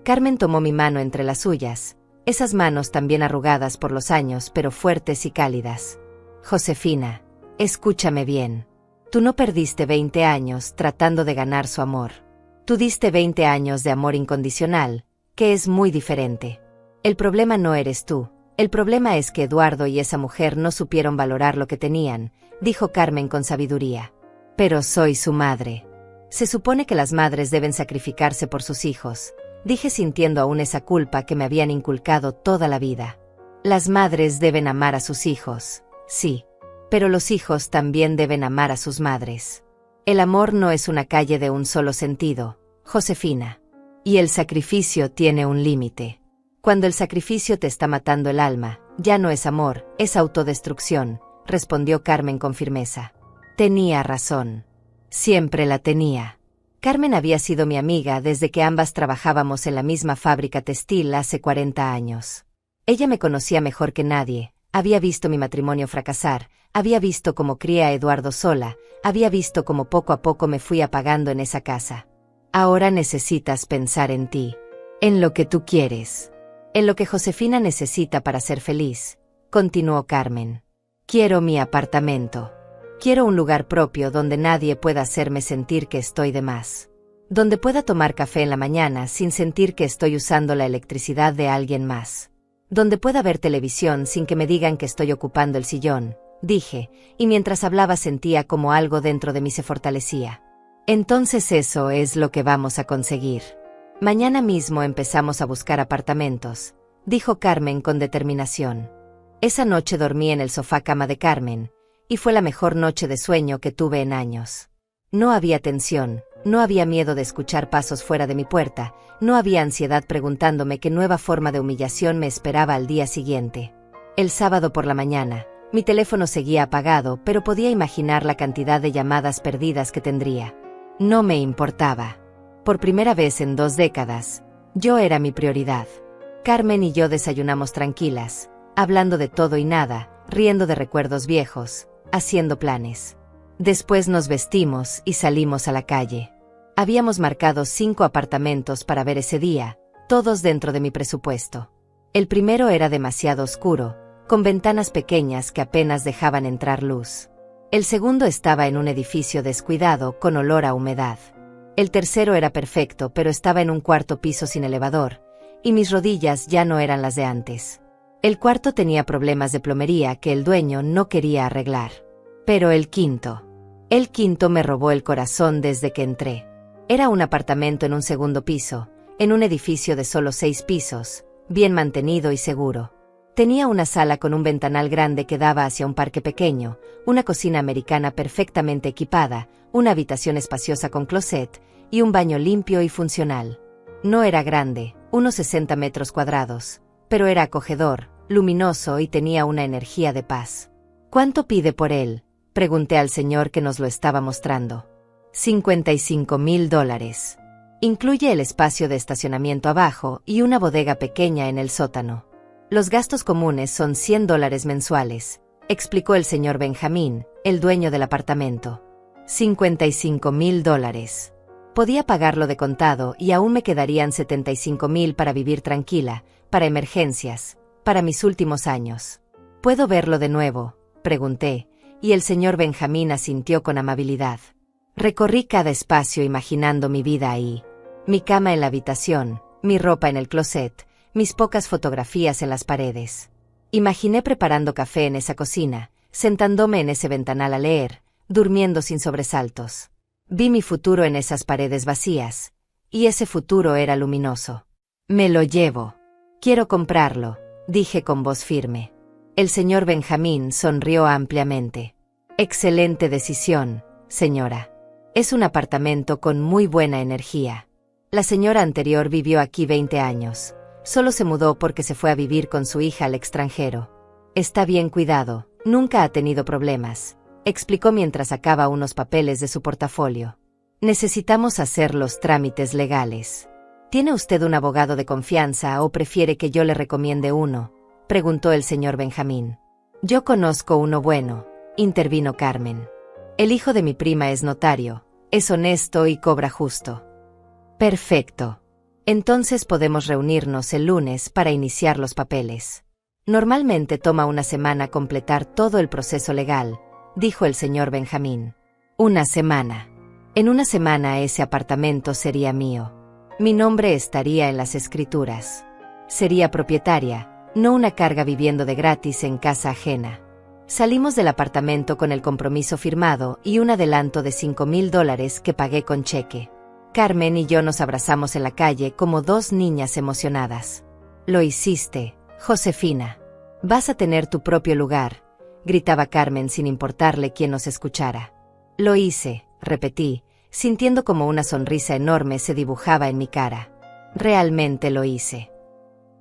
Carmen tomó mi mano entre las suyas, esas manos también arrugadas por los años pero fuertes y cálidas. Josefina, escúchame bien. Tú no perdiste 20 años tratando de ganar su amor. Tú diste 20 años de amor incondicional, que es muy diferente. El problema no eres tú, el problema es que Eduardo y esa mujer no supieron valorar lo que tenían, dijo Carmen con sabiduría. Pero soy su madre. Se supone que las madres deben sacrificarse por sus hijos, dije sintiendo aún esa culpa que me habían inculcado toda la vida. Las madres deben amar a sus hijos, sí, pero los hijos también deben amar a sus madres. El amor no es una calle de un solo sentido, Josefina. Y el sacrificio tiene un límite. Cuando el sacrificio te está matando el alma, ya no es amor, es autodestrucción, respondió Carmen con firmeza. Tenía razón. Siempre la tenía. Carmen había sido mi amiga desde que ambas trabajábamos en la misma fábrica textil hace 40 años. Ella me conocía mejor que nadie, había visto mi matrimonio fracasar, había visto cómo crié a Eduardo sola, había visto cómo poco a poco me fui apagando en esa casa. Ahora necesitas pensar en ti, en lo que tú quieres. En lo que Josefina necesita para ser feliz, continuó Carmen. Quiero mi apartamento. Quiero un lugar propio donde nadie pueda hacerme sentir que estoy de más. Donde pueda tomar café en la mañana sin sentir que estoy usando la electricidad de alguien más. Donde pueda ver televisión sin que me digan que estoy ocupando el sillón, dije, y mientras hablaba sentía como algo dentro de mí se fortalecía. Entonces eso es lo que vamos a conseguir. Mañana mismo empezamos a buscar apartamentos, dijo Carmen con determinación. Esa noche dormí en el sofá cama de Carmen, y fue la mejor noche de sueño que tuve en años. No había tensión, no había miedo de escuchar pasos fuera de mi puerta, no había ansiedad preguntándome qué nueva forma de humillación me esperaba al día siguiente. El sábado por la mañana, mi teléfono seguía apagado, pero podía imaginar la cantidad de llamadas perdidas que tendría. No me importaba. Por primera vez en 2 décadas, yo era mi prioridad. Carmen y yo desayunamos tranquilas, hablando de todo y nada, riendo de recuerdos viejos, haciendo planes. Después nos vestimos y salimos a la calle. Habíamos marcado 5 apartamentos para ver ese día, todos dentro de mi presupuesto. El primero era demasiado oscuro, con ventanas pequeñas que apenas dejaban entrar luz. El segundo estaba en un edificio descuidado con olor a humedad. El tercero era perfecto, pero estaba en un 4º piso sin elevador, y mis rodillas ya no eran las de antes. El cuarto tenía problemas de plomería que el dueño no quería arreglar. Pero el quinto me robó el corazón desde que entré. Era un apartamento en un 2º piso, en un edificio de solo 6 pisos, bien mantenido y seguro. Tenía una sala con un ventanal grande que daba hacia un parque pequeño, una cocina americana perfectamente equipada, una habitación espaciosa con closet, y un baño limpio y funcional. No era grande, unos 60 metros cuadrados, pero era acogedor, luminoso y tenía una energía de paz. ¿Cuánto pide por él?, pregunté al señor que nos lo estaba mostrando. $55,000. Incluye el espacio de estacionamiento abajo y una bodega pequeña en el sótano. Los gastos comunes son $100 mensuales, explicó el señor Benjamín, el dueño del apartamento. $55,000. Podía pagarlo de contado y aún me quedarían $75,000 para vivir tranquila, para emergencias, para mis últimos años. ¿Puedo verlo de nuevo?, pregunté, y el señor Benjamín asintió con amabilidad. Recorrí cada espacio imaginando mi vida ahí. Mi cama en la habitación, mi ropa en el closet, mis pocas fotografías en las paredes. Imaginé preparando café en esa cocina, sentándome en ese ventanal a leer, durmiendo sin sobresaltos. Vi mi futuro en esas paredes vacías, y ese futuro era luminoso. Me lo llevo. Quiero comprarlo, dije con voz firme. El señor Benjamín sonrió ampliamente. Excelente decisión, señora. Es un apartamento con muy buena energía. La señora anterior vivió aquí 20 años. Solo se mudó porque se fue a vivir con su hija al extranjero. Está bien cuidado, nunca ha tenido problemas, explicó mientras sacaba unos papeles de su portafolio. Necesitamos hacer los trámites legales. ¿Tiene usted un abogado de confianza o prefiere que yo le recomiende uno?, preguntó el señor Benjamín. Yo conozco uno bueno, intervino Carmen. El hijo de mi prima es notario, es honesto y cobra justo. Perfecto. Entonces podemos reunirnos el lunes para iniciar los papeles. Normalmente toma una semana completar todo el proceso legal, dijo el señor Benjamín. Una semana. En una semana ese apartamento sería mío. Mi nombre estaría en las escrituras. Sería propietaria, no una carga viviendo de gratis en casa ajena. Salimos del apartamento con el compromiso firmado y un adelanto de $5,000 que pagué con cheque. Carmen y yo nos abrazamos en la calle como 2 niñas emocionadas. Lo hiciste, Josefina. Vas a tener tu propio lugar, gritaba Carmen sin importarle quién nos escuchara. Lo hice, repetí, sintiendo como una sonrisa enorme se dibujaba en mi cara. Realmente lo hice.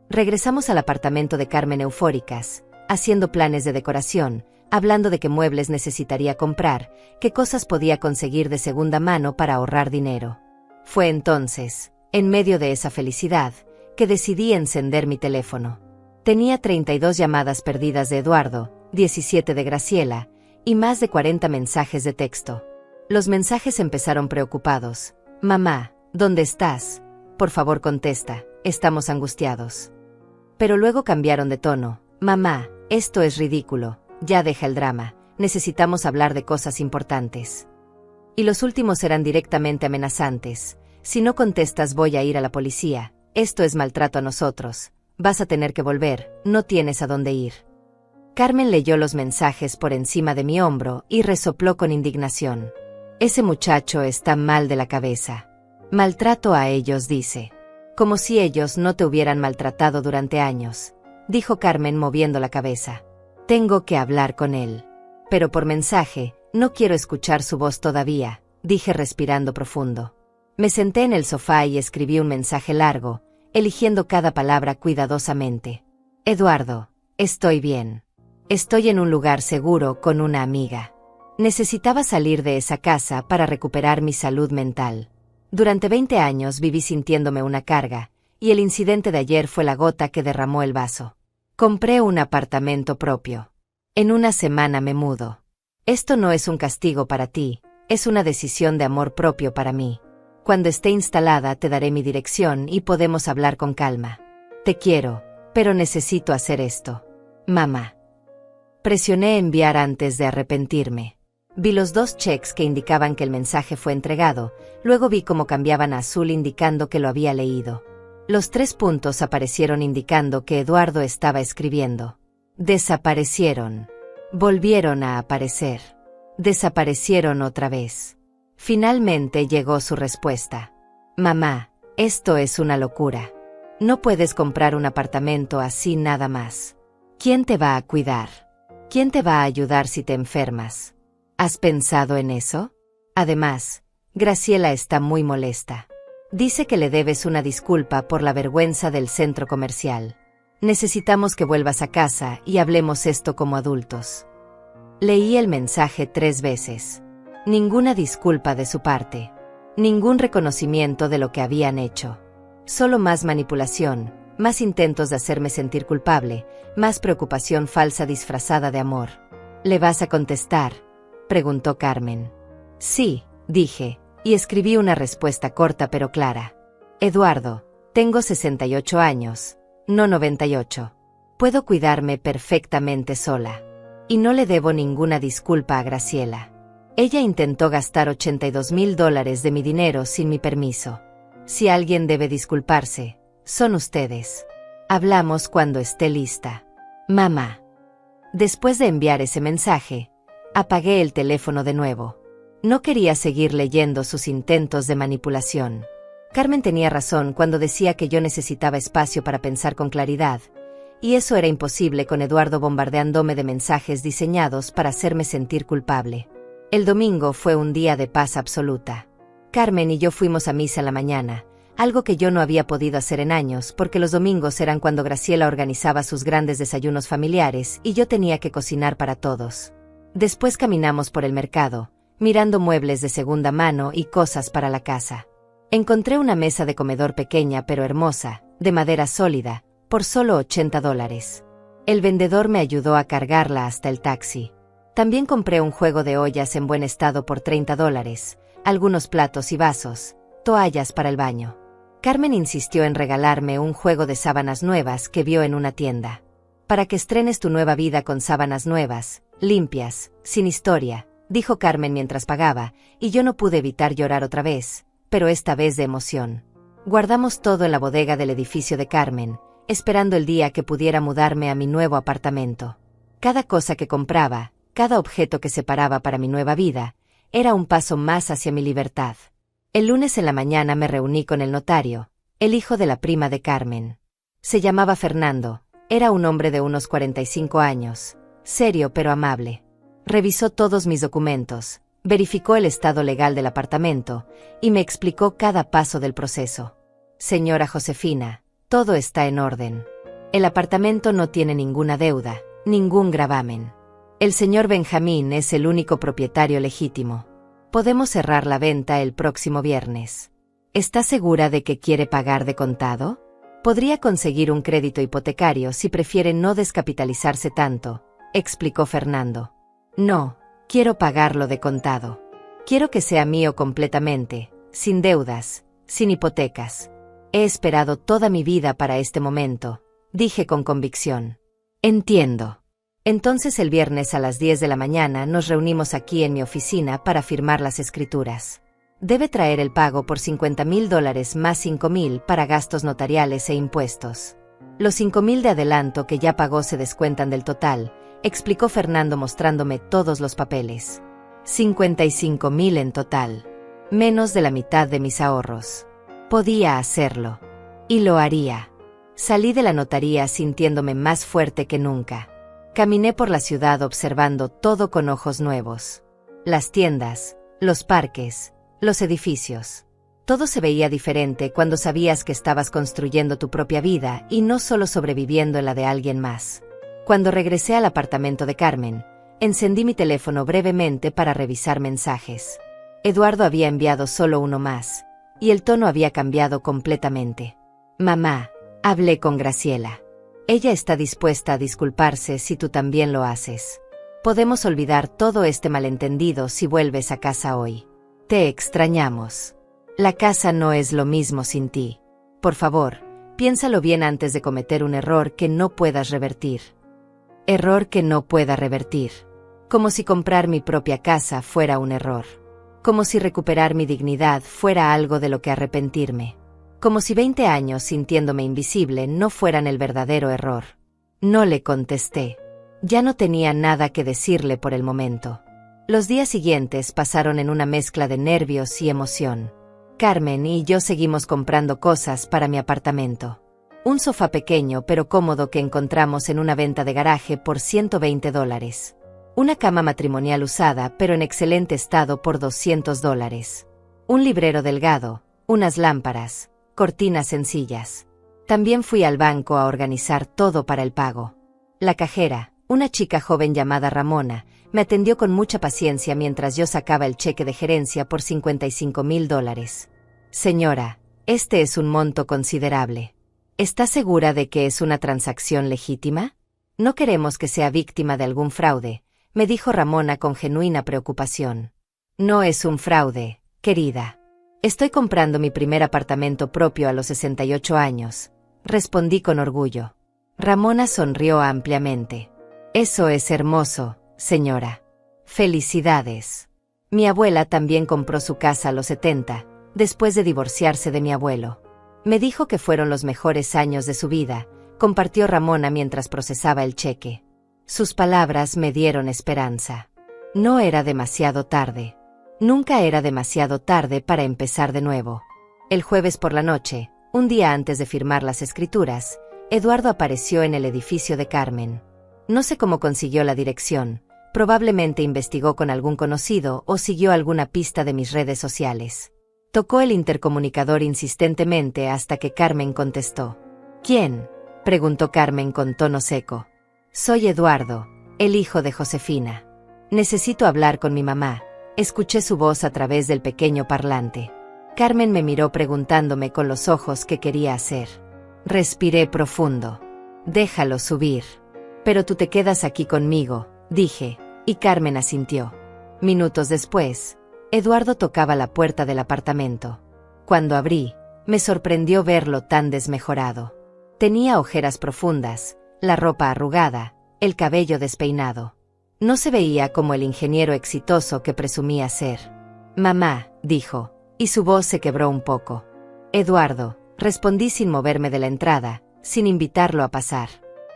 Regresamos al apartamento de Carmen eufóricas, haciendo planes de decoración, hablando de qué muebles necesitaría comprar, qué cosas podía conseguir de segunda mano para ahorrar dinero. Fue entonces, en medio de esa felicidad, que decidí encender mi teléfono. Tenía 32 llamadas perdidas de Eduardo, 17 de Graciela, y más de 40 mensajes de texto. Los mensajes empezaron preocupados. Mamá, ¿dónde estás? Por favor contesta, estamos angustiados. Pero luego cambiaron de tono. Mamá, esto es ridículo, ya deja el drama, necesitamos hablar de cosas importantes. Y los últimos eran directamente amenazantes. Si no contestas voy a ir a la policía, esto es maltrato a nosotros, Vas a tener que volver, no tienes a dónde ir. Carmen leyó los mensajes por encima de mi hombro y resopló con indignación. Ese muchacho está mal de la cabeza. Maltrato a ellos, dice. Como si ellos no te hubieran maltratado durante años, dijo Carmen moviendo la cabeza. Tengo que hablar con él. Pero por mensaje, no quiero escuchar su voz todavía, dije respirando profundo. Me senté en el sofá y escribí un mensaje largo, eligiendo cada palabra cuidadosamente. Eduardo, estoy bien. Estoy en un lugar seguro con una amiga. Necesitaba salir de esa casa para recuperar mi salud mental. Durante 20 años viví sintiéndome una carga, y el incidente de ayer fue la gota que derramó el vaso. Compré un apartamento propio. En una semana me mudo. Esto no es un castigo para ti, es una decisión de amor propio para mí. Cuando esté instalada te daré mi dirección y podemos hablar con calma. Te quiero, pero necesito hacer esto. Mamá. Presioné enviar antes de arrepentirme. Vi los 2 cheques que indicaban que el mensaje fue entregado, luego vi cómo cambiaban a azul indicando que lo había leído. Los 3 puntos aparecieron indicando que Eduardo estaba escribiendo. Desaparecieron. Volvieron a aparecer. Desaparecieron otra vez. Finalmente llegó su respuesta. Mamá, esto es una locura. No puedes comprar un apartamento así nada más. ¿Quién te va a cuidar? ¿Quién te va a ayudar si te enfermas? ¿Has pensado en eso? Además, Graciela está muy molesta. Dice que le debes una disculpa por la vergüenza del centro comercial. Necesitamos que vuelvas a casa y hablemos esto como adultos. Leí el mensaje 3 veces. Ninguna disculpa de su parte. Ningún reconocimiento de lo que habían hecho. Solo más manipulación, más intentos de hacerme sentir culpable, más preocupación falsa disfrazada de amor. ¿Le vas a contestar?, preguntó Carmen. Sí, dije, y escribí una respuesta corta pero clara. Eduardo, tengo 68 años, no 98. Puedo cuidarme perfectamente sola. Y no le debo ninguna disculpa a Graciela. Ella intentó gastar $82,000 de mi dinero sin mi permiso. Si alguien debe disculparse, son ustedes. Hablamos cuando esté lista. Mamá. Después de enviar ese mensaje, apagué el teléfono de nuevo. No quería seguir leyendo sus intentos de manipulación. Carmen tenía razón cuando decía que yo necesitaba espacio para pensar con claridad, y eso era imposible con Eduardo bombardeándome de mensajes diseñados para hacerme sentir culpable. El domingo fue un día de paz absoluta. Carmen y yo fuimos a misa en la mañana, algo que yo no había podido hacer en años porque los domingos eran cuando Graciela organizaba sus grandes desayunos familiares y yo tenía que cocinar para todos. Después caminamos por el mercado, mirando muebles de segunda mano y cosas para la casa. Encontré una mesa de comedor pequeña pero hermosa, de madera sólida, por solo $80. El vendedor me ayudó a cargarla hasta el taxi. También compré un juego de ollas en buen estado por $30, algunos platos y vasos, toallas para el baño. Carmen insistió en regalarme un juego de sábanas nuevas que vio en una tienda. Para que estrenes tu nueva vida con sábanas nuevas, limpias, sin historia, dijo Carmen mientras pagaba, y yo no pude evitar llorar otra vez, pero esta vez de emoción. Guardamos todo en la bodega del edificio de Carmen, esperando el día que pudiera mudarme a mi nuevo apartamento. Cada cosa que compraba, cada objeto que separaba para mi nueva vida, era un paso más hacia mi libertad. El lunes en la mañana me reuní con el notario, el hijo de la prima de Carmen. Se llamaba Fernando, era un hombre de unos 45 años, serio pero amable. Revisó todos mis documentos, verificó el estado legal del apartamento, y me explicó cada paso del proceso. Señora Josefina, todo está en orden. El apartamento no tiene ninguna deuda, ningún gravamen. El señor Benjamín es el único propietario legítimo. Podemos cerrar la venta el próximo viernes. ¿Está segura de que quiere pagar de contado? Podría conseguir un crédito hipotecario si prefiere no descapitalizarse tanto, explicó Fernando. No, quiero pagarlo de contado. Quiero que sea mío completamente, sin deudas, sin hipotecas. He esperado toda mi vida para este momento, dije con convicción. Entiendo. Entonces el viernes a las 10 de la mañana nos reunimos aquí en mi oficina para firmar las escrituras. Debe traer el pago por $50,000 más $5,000 para gastos notariales e impuestos. Los 5.000 de adelanto que ya pagó se descuentan del total, explicó Fernando mostrándome todos los papeles. 55.000 en total. Menos de la mitad de mis ahorros. Podía hacerlo. Y lo haría. Salí de la notaría sintiéndome más fuerte que nunca. Caminé por la ciudad observando todo con ojos nuevos. Las tiendas, los parques, los edificios. Todo se veía diferente cuando sabías que estabas construyendo tu propia vida y no solo sobreviviendo en la de alguien más. Cuando regresé al apartamento de Carmen, encendí mi teléfono brevemente para revisar mensajes. Eduardo había enviado solo uno más, y el tono había cambiado completamente. Mamá, hablé con Graciela. Ella está dispuesta a disculparse si tú también lo haces. Podemos olvidar todo este malentendido si vuelves a casa hoy. Te extrañamos. La casa no es lo mismo sin ti. Por favor, piénsalo bien antes de cometer un error que no puedas revertir. Error que no pueda revertir. Como si comprar mi propia casa fuera un error. Como si recuperar mi dignidad fuera algo de lo que arrepentirme. Como si 20 años sintiéndome invisible no fueran el verdadero error. No le contesté. Ya no tenía nada que decirle por el momento. Los días siguientes pasaron en una mezcla de nervios y emoción. Carmen y yo seguimos comprando cosas para mi apartamento. Un sofá pequeño pero cómodo que encontramos en una venta de garaje por $120. Una cama matrimonial usada pero en excelente estado por $200. Un librero delgado, unas lámparas, cortinas sencillas. También fui al banco a organizar todo para el pago. La cajera, una chica joven llamada Ramona, me atendió con mucha paciencia mientras yo sacaba el cheque de gerencia por $55.000. Señora, este es un monto considerable. ¿Está segura de que es una transacción legítima? No queremos que sea víctima de algún fraude, me dijo Ramona con genuina preocupación. No es un fraude, querida. Estoy comprando mi primer apartamento propio a los 68 años, respondí con orgullo. Ramona sonrió ampliamente. Eso es hermoso, señora. Felicidades. Mi abuela también compró su casa a los 70, después de divorciarse de mi abuelo. Me dijo que fueron los mejores años de su vida, compartió Ramona mientras procesaba el cheque. Sus palabras me dieron esperanza. No era demasiado tarde. Nunca era demasiado tarde para empezar de nuevo. El jueves por la noche, un día antes de firmar las escrituras, Eduardo apareció en el edificio de Carmen. No sé cómo consiguió la dirección, probablemente investigó con algún conocido o siguió alguna pista de mis redes sociales. Tocó el intercomunicador insistentemente hasta que Carmen contestó. ¿Quién?, preguntó Carmen con tono seco. Soy Eduardo, el hijo de Josefina. Necesito hablar con mi mamá. Escuché su voz a través del pequeño parlante. Carmen me miró preguntándome con los ojos qué quería hacer. Respiré profundo. Déjalo subir. Pero tú te quedas aquí conmigo, dije, y Carmen asintió. Minutos después, Eduardo tocaba la puerta del apartamento. Cuando abrí, me sorprendió verlo tan desmejorado. Tenía ojeras profundas, la ropa arrugada, el cabello despeinado. No se veía como el ingeniero exitoso que presumía ser. Mamá, dijo, y su voz se quebró un poco. Eduardo, respondí sin moverme de la entrada, sin invitarlo a pasar.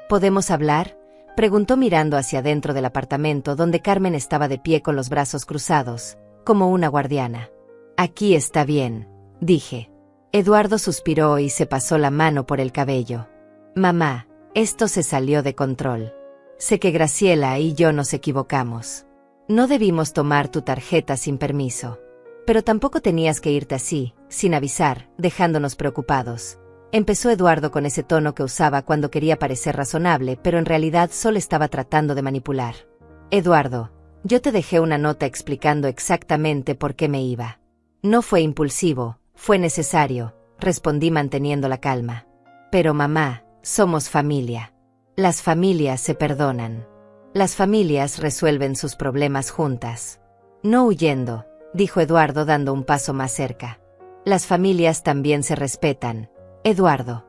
¿Podemos hablar?, preguntó mirando hacia adentro del apartamento donde Carmen estaba de pie con los brazos cruzados, como una guardiana. Aquí está bien, dije. Eduardo suspiró y se pasó la mano por el cabello. Mamá, esto se salió de control. Sé que Graciela y yo nos equivocamos. No debimos tomar tu tarjeta sin permiso. Pero tampoco tenías que irte así, sin avisar, dejándonos preocupados. Empezó Eduardo con ese tono que usaba cuando quería parecer razonable, pero en realidad solo estaba tratando de manipular. Eduardo, yo te dejé una nota explicando exactamente por qué me iba. No fue impulsivo, fue necesario, respondí manteniendo la calma. Pero mamá, somos familia. Las familias se perdonan. Las familias resuelven sus problemas juntas. No huyendo, dijo Eduardo dando un paso más cerca. Las familias también se respetan, Eduardo.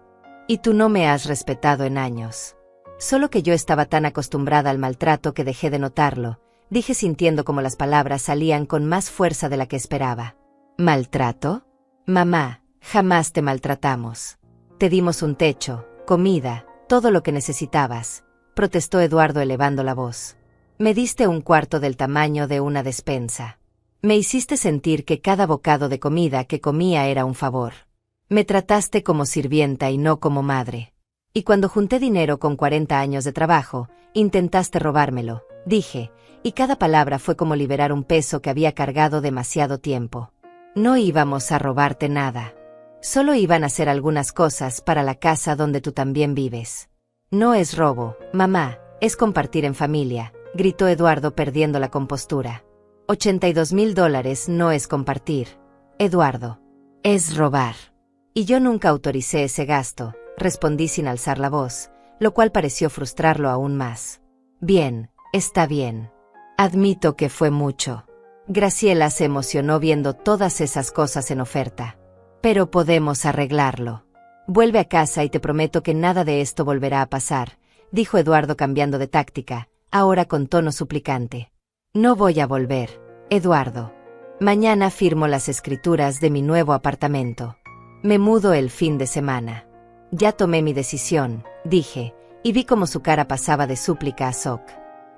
Y tú no me has respetado en años. Solo que yo estaba tan acostumbrada al maltrato que dejé de notarlo, dije sintiendo como las palabras salían con más fuerza de la que esperaba. ¿Maltrato? Mamá, jamás te maltratamos. Te dimos un techo, comida, todo lo que necesitabas, protestó Eduardo elevando la voz. Me diste un cuarto del tamaño de una despensa. Me hiciste sentir que cada bocado de comida que comía era un favor. Me trataste como sirvienta y no como madre. Y cuando junté dinero con 40 años de trabajo, intentaste robármelo, dije, y cada palabra fue como liberar un peso que había cargado demasiado tiempo. No íbamos a robarte nada. Solo iban a hacer algunas cosas para la casa donde tú también vives. No es robo, mamá, es compartir en familia, gritó Eduardo perdiendo la compostura. $82,000 no es compartir, Eduardo. Es robar. Y yo nunca autoricé ese gasto, respondí sin alzar la voz, lo cual pareció frustrarlo aún más. Bien, está bien. Admito que fue mucho. Graciela se emocionó viendo todas esas cosas en oferta. Pero podemos arreglarlo. Vuelve a casa y te prometo que nada de esto volverá a pasar, dijo Eduardo cambiando de táctica, ahora con tono suplicante. No voy a volver, Eduardo. Mañana firmo las escrituras de mi nuevo apartamento. Me mudo el fin de semana. Ya tomé mi decisión, dije, y vi cómo su cara pasaba de súplica a shock.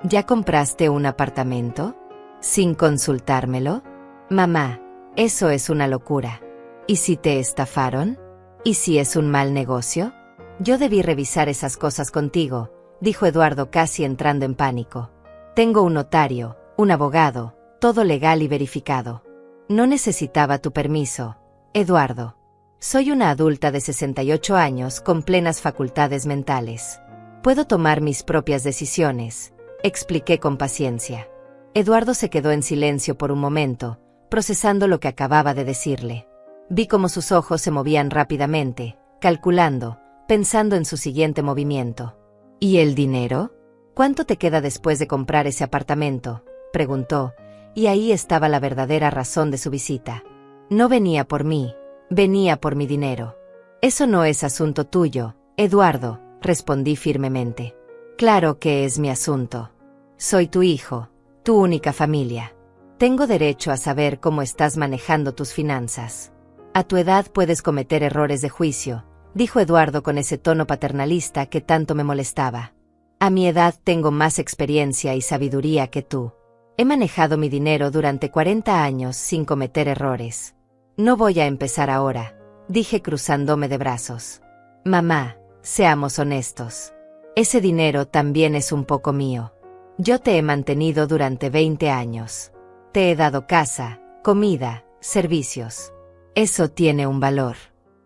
¿Ya compraste un apartamento? ¿Sin consultármelo? Mamá, eso es una locura. ¿Y si te estafaron? ¿Y si es un mal negocio? Yo debí revisar esas cosas contigo, dijo Eduardo casi entrando en pánico. Tengo un notario, un abogado, todo legal y verificado. No necesitaba tu permiso, Eduardo. Soy una adulta de 68 años con plenas facultades mentales. Puedo tomar mis propias decisiones, expliqué con paciencia. Eduardo se quedó en silencio por un momento, procesando lo que acababa de decirle. Vi cómo sus ojos se movían rápidamente, calculando, pensando en su siguiente movimiento. ¿Y el dinero? ¿Cuánto te queda después de comprar ese apartamento?, preguntó, y ahí estaba la verdadera razón de su visita. No venía por mí, venía por mi dinero. Eso no es asunto tuyo, Eduardo, respondí firmemente. Claro que es mi asunto. Soy tu hijo, tu única familia. Tengo derecho a saber cómo estás manejando tus finanzas. A tu edad puedes cometer errores de juicio, dijo Eduardo con ese tono paternalista que tanto me molestaba. A mi edad tengo más experiencia y sabiduría que tú. He manejado mi dinero durante 40 años sin cometer errores. No voy a empezar ahora, dije cruzándome de brazos. Mamá, seamos honestos. Ese dinero también es un poco mío. Yo te he mantenido durante 20 años. Te he dado casa, comida, servicios. Eso tiene un valor.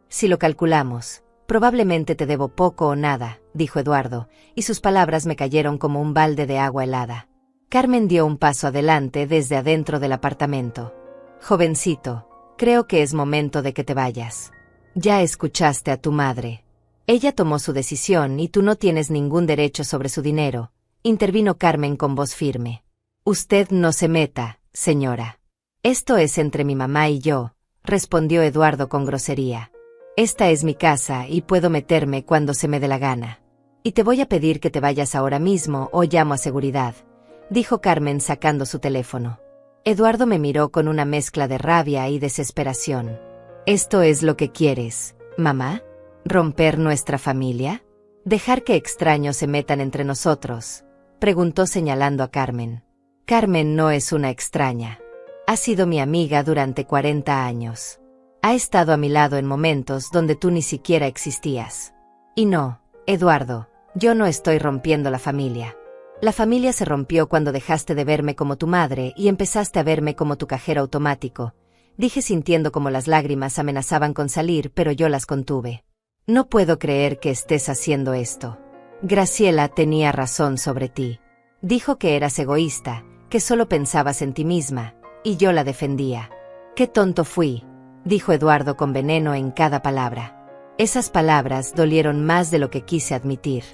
Si lo calculamos, probablemente te debo poco o nada, dijo Eduardo, y sus palabras me cayeron como un balde de agua helada. Carmen dio un paso adelante desde adentro del apartamento. Jovencito, creo que es momento de que te vayas. Ya escuchaste a tu madre. Ella tomó su decisión y tú no tienes ningún derecho sobre su dinero, intervino Carmen con voz firme. Usted no se meta, señora. Esto es entre mi mamá y yo, respondió Eduardo con grosería. Esta es mi casa y puedo meterme cuando se me dé la gana. Y te voy a pedir que te vayas ahora mismo o llamo a seguridad, dijo Carmen sacando su teléfono. Eduardo me miró con una mezcla de rabia y desesperación. ¿Esto es lo que quieres, mamá? ¿Romper nuestra familia? ¿Dejar que extraños se metan entre nosotros?, preguntó señalando a Carmen. Carmen no es una extraña. Ha sido mi amiga durante 40 años. Ha estado a mi lado en momentos donde tú ni siquiera existías. Y no, Eduardo, yo no estoy rompiendo la familia. La familia se rompió cuando dejaste de verme como tu madre y empezaste a verme como tu cajero automático, dije sintiendo como las lágrimas amenazaban con salir, pero yo las contuve. No puedo creer que estés haciendo esto. Graciela tenía razón sobre ti. Dijo que eras egoísta, que solo pensabas en ti misma, y yo la defendía. Qué tonto fui, dijo Eduardo con veneno en cada palabra. Esas palabras dolieron más de lo que quise admitir.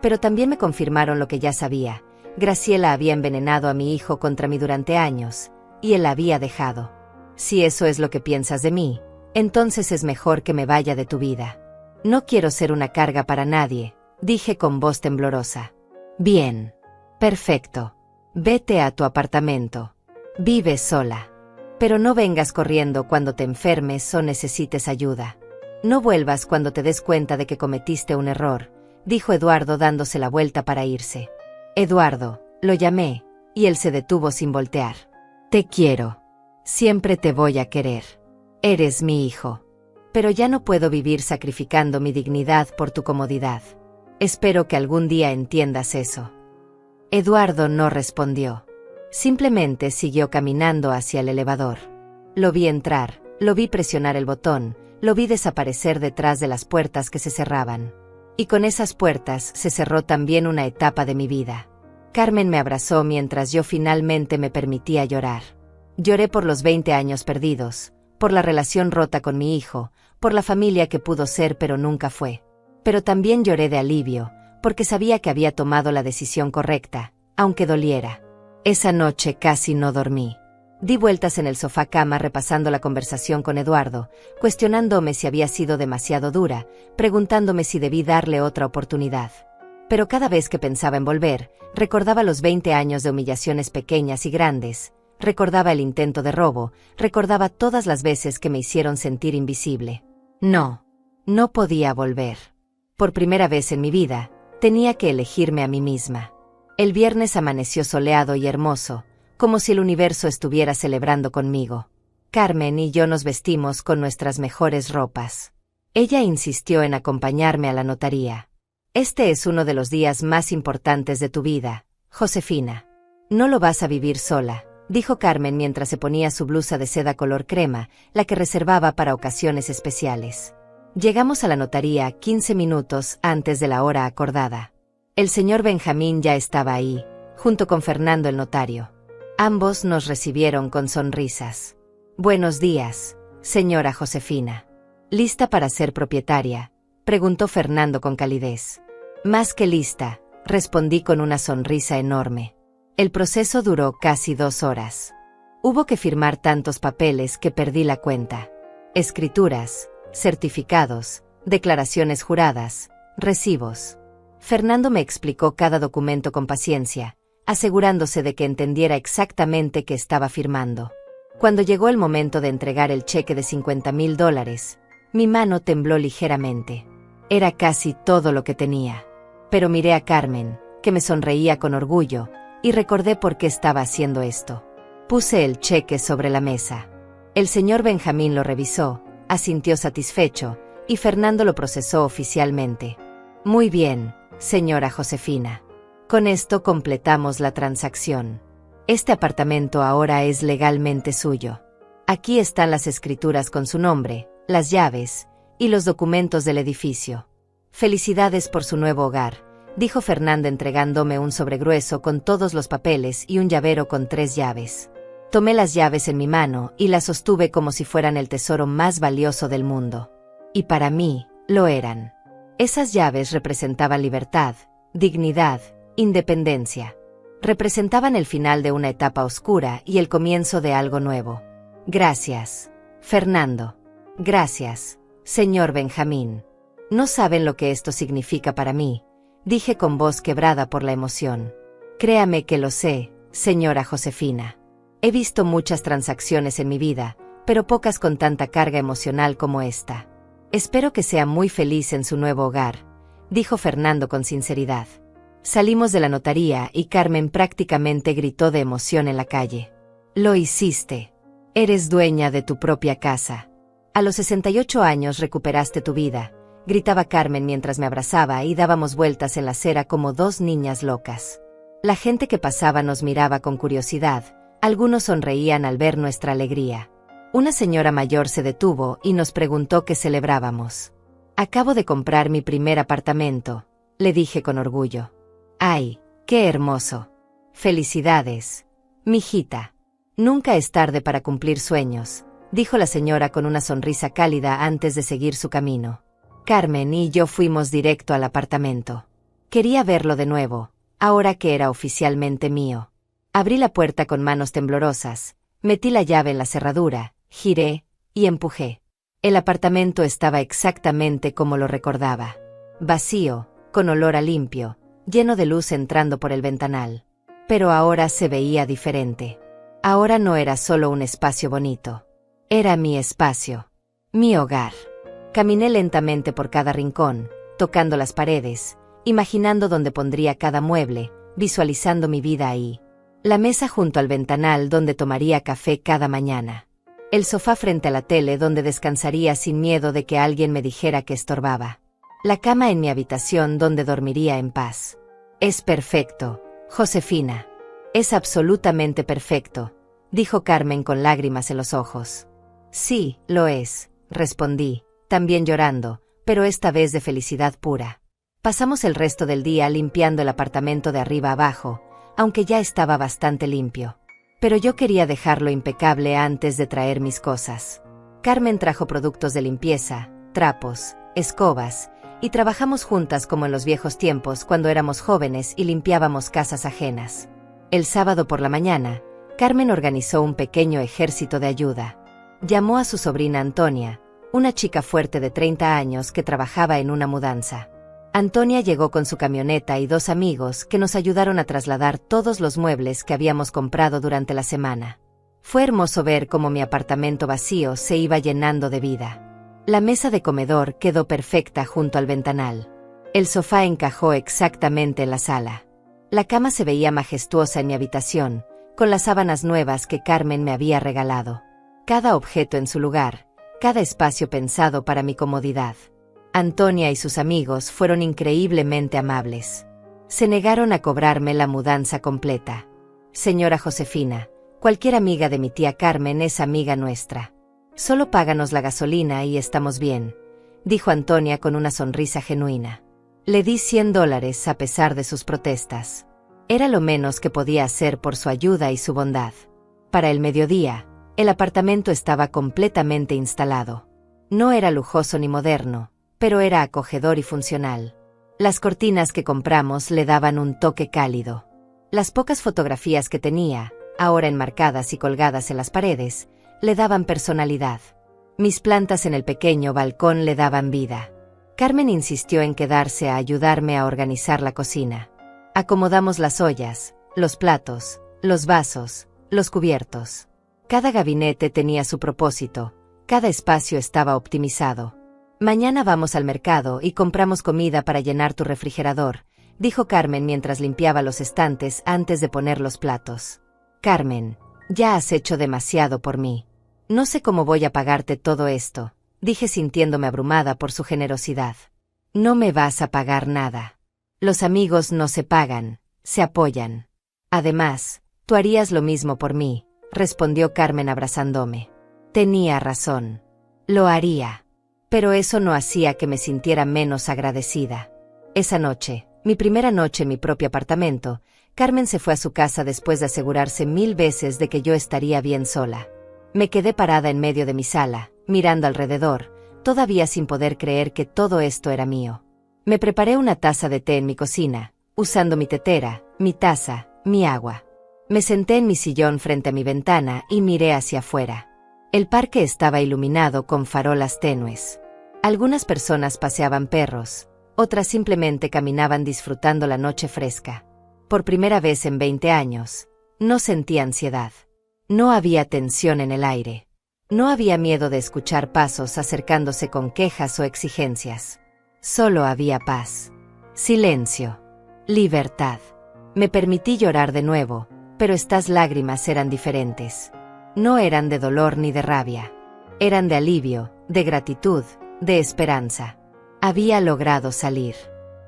Pero también me confirmaron lo que ya sabía. Graciela había envenenado a mi hijo contra mí durante años, y él la había dejado. Si eso es lo que piensas de mí, entonces es mejor que me vaya de tu vida. No quiero ser una carga para nadie, dije con voz temblorosa. Bien. Perfecto. Vete a tu apartamento. Vive sola. Pero no vengas corriendo cuando te enfermes o necesites ayuda. No vuelvas cuando te des cuenta de que cometiste un error, dijo Eduardo dándose la vuelta para irse. Eduardo, lo llamé, y él se detuvo sin voltear. Te quiero. Siempre te voy a querer. Eres mi hijo. Pero ya no puedo vivir sacrificando mi dignidad por tu comodidad. Espero que algún día entiendas eso. Eduardo no respondió. Simplemente siguió caminando hacia el elevador. Lo vi entrar, lo vi presionar el botón, lo vi desaparecer detrás de las puertas que se cerraban. Y con esas puertas se cerró también una etapa de mi vida. Carmen me abrazó mientras yo finalmente me permitía llorar. Lloré por los 20 años perdidos, por la relación rota con mi hijo, por la familia que pudo ser pero nunca fue. Pero también lloré de alivio, porque sabía que había tomado la decisión correcta, aunque doliera. Esa noche casi no dormí. Di vueltas en el sofá cama repasando la conversación con Eduardo, cuestionándome si había sido demasiado dura, preguntándome si debí darle otra oportunidad. Pero cada vez que pensaba en volver, recordaba los 20 años de humillaciones pequeñas y grandes, recordaba el intento de robo, recordaba todas las veces que me hicieron sentir invisible. No podía volver. Por primera vez en mi vida, tenía que elegirme a mí misma. El viernes amaneció soleado y hermoso, como si el universo estuviera celebrando conmigo. Carmen y yo nos vestimos con nuestras mejores ropas. Ella insistió en acompañarme a la notaría. Este es uno de los días más importantes de tu vida, Josefina. No lo vas a vivir sola, dijo Carmen mientras se ponía su blusa de seda color crema, la que reservaba para ocasiones especiales. Llegamos a la notaría 15 minutos antes de la hora acordada. El señor Benjamín ya estaba ahí, junto con Fernando el notario. Ambos nos recibieron con sonrisas. Buenos días, señora Josefina. ¿Lista para ser propietaria?, preguntó Fernando con calidez. Más que lista, respondí con una sonrisa enorme. El proceso duró casi 2 horas. Hubo que firmar tantos papeles que perdí la cuenta. Escrituras, certificados, declaraciones juradas, recibos. Fernando me explicó cada documento con paciencia, asegurándose de que entendiera exactamente qué estaba firmando. Cuando llegó el momento de entregar el cheque de $50,000, mi mano tembló ligeramente. Era casi todo lo que tenía. Pero miré a Carmen, que me sonreía con orgullo, y recordé por qué estaba haciendo esto. Puse el cheque sobre la mesa. El señor Benjamín lo revisó, asintió satisfecho, y Fernando lo procesó oficialmente. Muy bien, señora Josefina. Con esto completamos la transacción. Este apartamento ahora es legalmente suyo. Aquí están las escrituras con su nombre, las llaves y los documentos del edificio. Felicidades por su nuevo hogar, dijo Fernando entregándome un sobre grueso con todos los papeles y un llavero con 3 llaves. Tomé las llaves en mi mano y las sostuve como si fueran el tesoro más valioso del mundo. Y para mí, lo eran. Esas llaves representaban libertad, dignidad, independencia. Representaban el final de una etapa oscura y el comienzo de algo nuevo. Gracias, Fernando. Gracias, señor Benjamín. No saben lo que esto significa para mí, dije con voz quebrada por la emoción. Créame que lo sé, señora Josefina. He visto muchas transacciones en mi vida, pero pocas con tanta carga emocional como esta. Espero que sea muy feliz en su nuevo hogar, dijo Fernando con sinceridad. Salimos de la notaría y Carmen prácticamente gritó de emoción en la calle. Lo hiciste. Eres dueña de tu propia casa. A los 68 años recuperaste tu vida, gritaba Carmen mientras me abrazaba y dábamos vueltas en la acera como 2 niñas locas. La gente que pasaba nos miraba con curiosidad, algunos sonreían al ver nuestra alegría. Una señora mayor se detuvo y nos preguntó qué celebrábamos. Acabo de comprar mi primer apartamento, le dije con orgullo. ¡Ay, qué hermoso! ¡Felicidades, mijita! Nunca es tarde para cumplir sueños, dijo la señora con una sonrisa cálida antes de seguir su camino. Carmen y yo fuimos directo al apartamento. Quería verlo de nuevo, ahora que era oficialmente mío. Abrí la puerta con manos temblorosas, metí la llave en la cerradura, giré y empujé. El apartamento estaba exactamente como lo recordaba. Vacío, con olor a limpio, lleno de luz entrando por el ventanal. Pero ahora se veía diferente. Ahora no era solo un espacio bonito. Era mi espacio. Mi hogar. Caminé lentamente por cada rincón, tocando las paredes, imaginando dónde pondría cada mueble, visualizando mi vida ahí. La mesa junto al ventanal donde tomaría café cada mañana. El sofá frente a la tele donde descansaría sin miedo de que alguien me dijera que estorbaba. La cama en mi habitación donde dormiría en paz. Es perfecto, Josefina. Es absolutamente perfecto, dijo Carmen con lágrimas en los ojos. Sí, lo es, respondí, también llorando, pero esta vez de felicidad pura. Pasamos el resto del día limpiando el apartamento de arriba abajo, aunque ya estaba bastante limpio. Pero yo quería dejarlo impecable antes de traer mis cosas. Carmen trajo productos de limpieza, trapos, escobas, y trabajamos juntas como en los viejos tiempos cuando éramos jóvenes y limpiábamos casas ajenas. El sábado por la mañana, Carmen organizó un pequeño ejército de ayuda. Llamó a su sobrina Antonia, una chica fuerte de 30 años que trabajaba en una mudanza. Antonia llegó con su camioneta y 2 amigos que nos ayudaron a trasladar todos los muebles que habíamos comprado durante la semana. Fue hermoso ver cómo mi apartamento vacío se iba llenando de vida. La mesa de comedor quedó perfecta junto al ventanal. El sofá encajó exactamente en la sala. La cama se veía majestuosa en mi habitación, con las sábanas nuevas que Carmen me había regalado. Cada objeto en su lugar, cada espacio pensado para mi comodidad. Antonia y sus amigos fueron increíblemente amables. Se negaron a cobrarme la mudanza completa. Señora Josefina, cualquier amiga de mi tía Carmen es amiga nuestra. Solo páganos la gasolina y estamos bien, dijo Antonia con una sonrisa genuina. Le di $100 a pesar de sus protestas. Era lo menos que podía hacer por su ayuda y su bondad. Para el mediodía, el apartamento estaba completamente instalado. No era lujoso ni moderno, pero era acogedor y funcional. Las cortinas que compramos le daban un toque cálido. Las pocas fotografías que tenía, ahora enmarcadas y colgadas en las paredes, le daban personalidad. Mis plantas en el pequeño balcón le daban vida. Carmen insistió en quedarse a ayudarme a organizar la cocina. Acomodamos las ollas, los platos, los vasos, los cubiertos. Cada gabinete tenía su propósito, cada espacio estaba optimizado. Mañana vamos al mercado y compramos comida para llenar tu refrigerador, dijo Carmen mientras limpiaba los estantes antes de poner los platos. Carmen, ya has hecho demasiado por mí. No sé cómo voy a pagarte todo esto, dije sintiéndome abrumada por su generosidad. No me vas a pagar nada. Los amigos no se pagan, se apoyan. Además, tú harías lo mismo por mí, respondió Carmen abrazándome. Tenía razón. Lo haría. Pero eso no hacía que me sintiera menos agradecida. Esa noche, mi primera noche en mi propio apartamento, Carmen se fue a su casa después de asegurarse 1000 veces de que yo estaría bien sola. Me quedé parada en medio de mi sala, mirando alrededor, todavía sin poder creer que todo esto era mío. Me preparé una taza de té en mi cocina, usando mi tetera, mi taza, mi agua. Me senté en mi sillón frente a mi ventana y miré hacia afuera. El parque estaba iluminado con farolas tenues. Algunas personas paseaban perros, otras simplemente caminaban disfrutando la noche fresca. Por primera vez en 20 años, no sentí ansiedad. No había tensión en el aire. No había miedo de escuchar pasos acercándose con quejas o exigencias. Solo había paz. Silencio. Libertad. Me permití llorar de nuevo, pero estas lágrimas eran diferentes. No eran de dolor ni de rabia. Eran de alivio, de gratitud, de esperanza. Había logrado salir.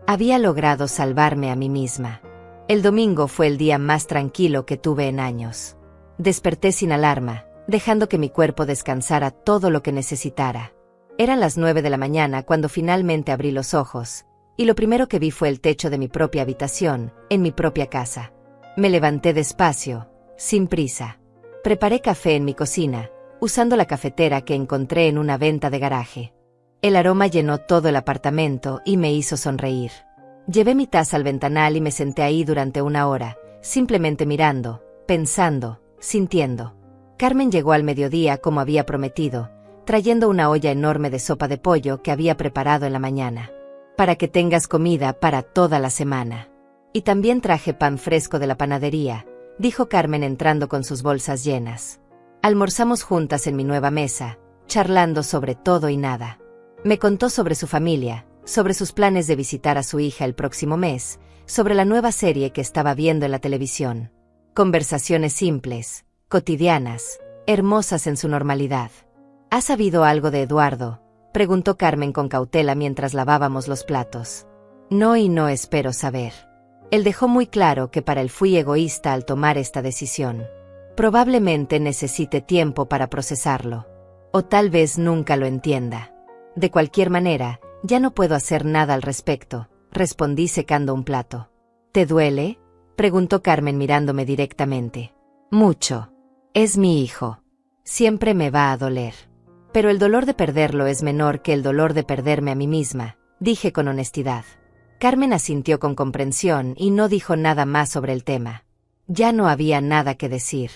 Había logrado salvarme a mí misma. El domingo fue el día más tranquilo que tuve en años. Desperté sin alarma, dejando que mi cuerpo descansara todo lo que necesitara. Eran las 9 de la mañana cuando finalmente abrí los ojos, y lo primero que vi fue el techo de mi propia habitación, en mi propia casa. Me levanté despacio, sin prisa. Preparé café en mi cocina, usando la cafetera que encontré en una venta de garaje. El aroma llenó todo el apartamento y me hizo sonreír. Llevé mi taza al ventanal y me senté ahí durante 1 hora, simplemente mirando, pensando, sintiendo. Carmen llegó al mediodía como había prometido, trayendo una olla enorme de sopa de pollo que había preparado en la mañana. Para que tengas comida para toda la semana. Y también traje pan fresco de la panadería, dijo Carmen entrando con sus bolsas llenas. Almorzamos juntas en mi nueva mesa, charlando sobre todo y nada. Me contó sobre su familia, sobre sus planes de visitar a su hija el próximo mes, sobre la nueva serie que estaba viendo en la televisión. Conversaciones simples, cotidianas, hermosas en su normalidad. ¿Has sabido algo de Eduardo?, preguntó Carmen con cautela mientras lavábamos los platos. No, y no espero saber. Él dejó muy claro que para él fui egoísta al tomar esta decisión. Probablemente necesite tiempo para procesarlo. O tal vez nunca lo entienda. De cualquier manera, ya no puedo hacer nada al respecto, respondí secando un plato. ¿Te duele?, preguntó Carmen mirándome directamente. Mucho. Es mi hijo. Siempre me va a doler. Pero el dolor de perderlo es menor que el dolor de perderme a mí misma, dije con honestidad. Carmen asintió con comprensión y no dijo nada más sobre el tema. Ya no había nada que decir.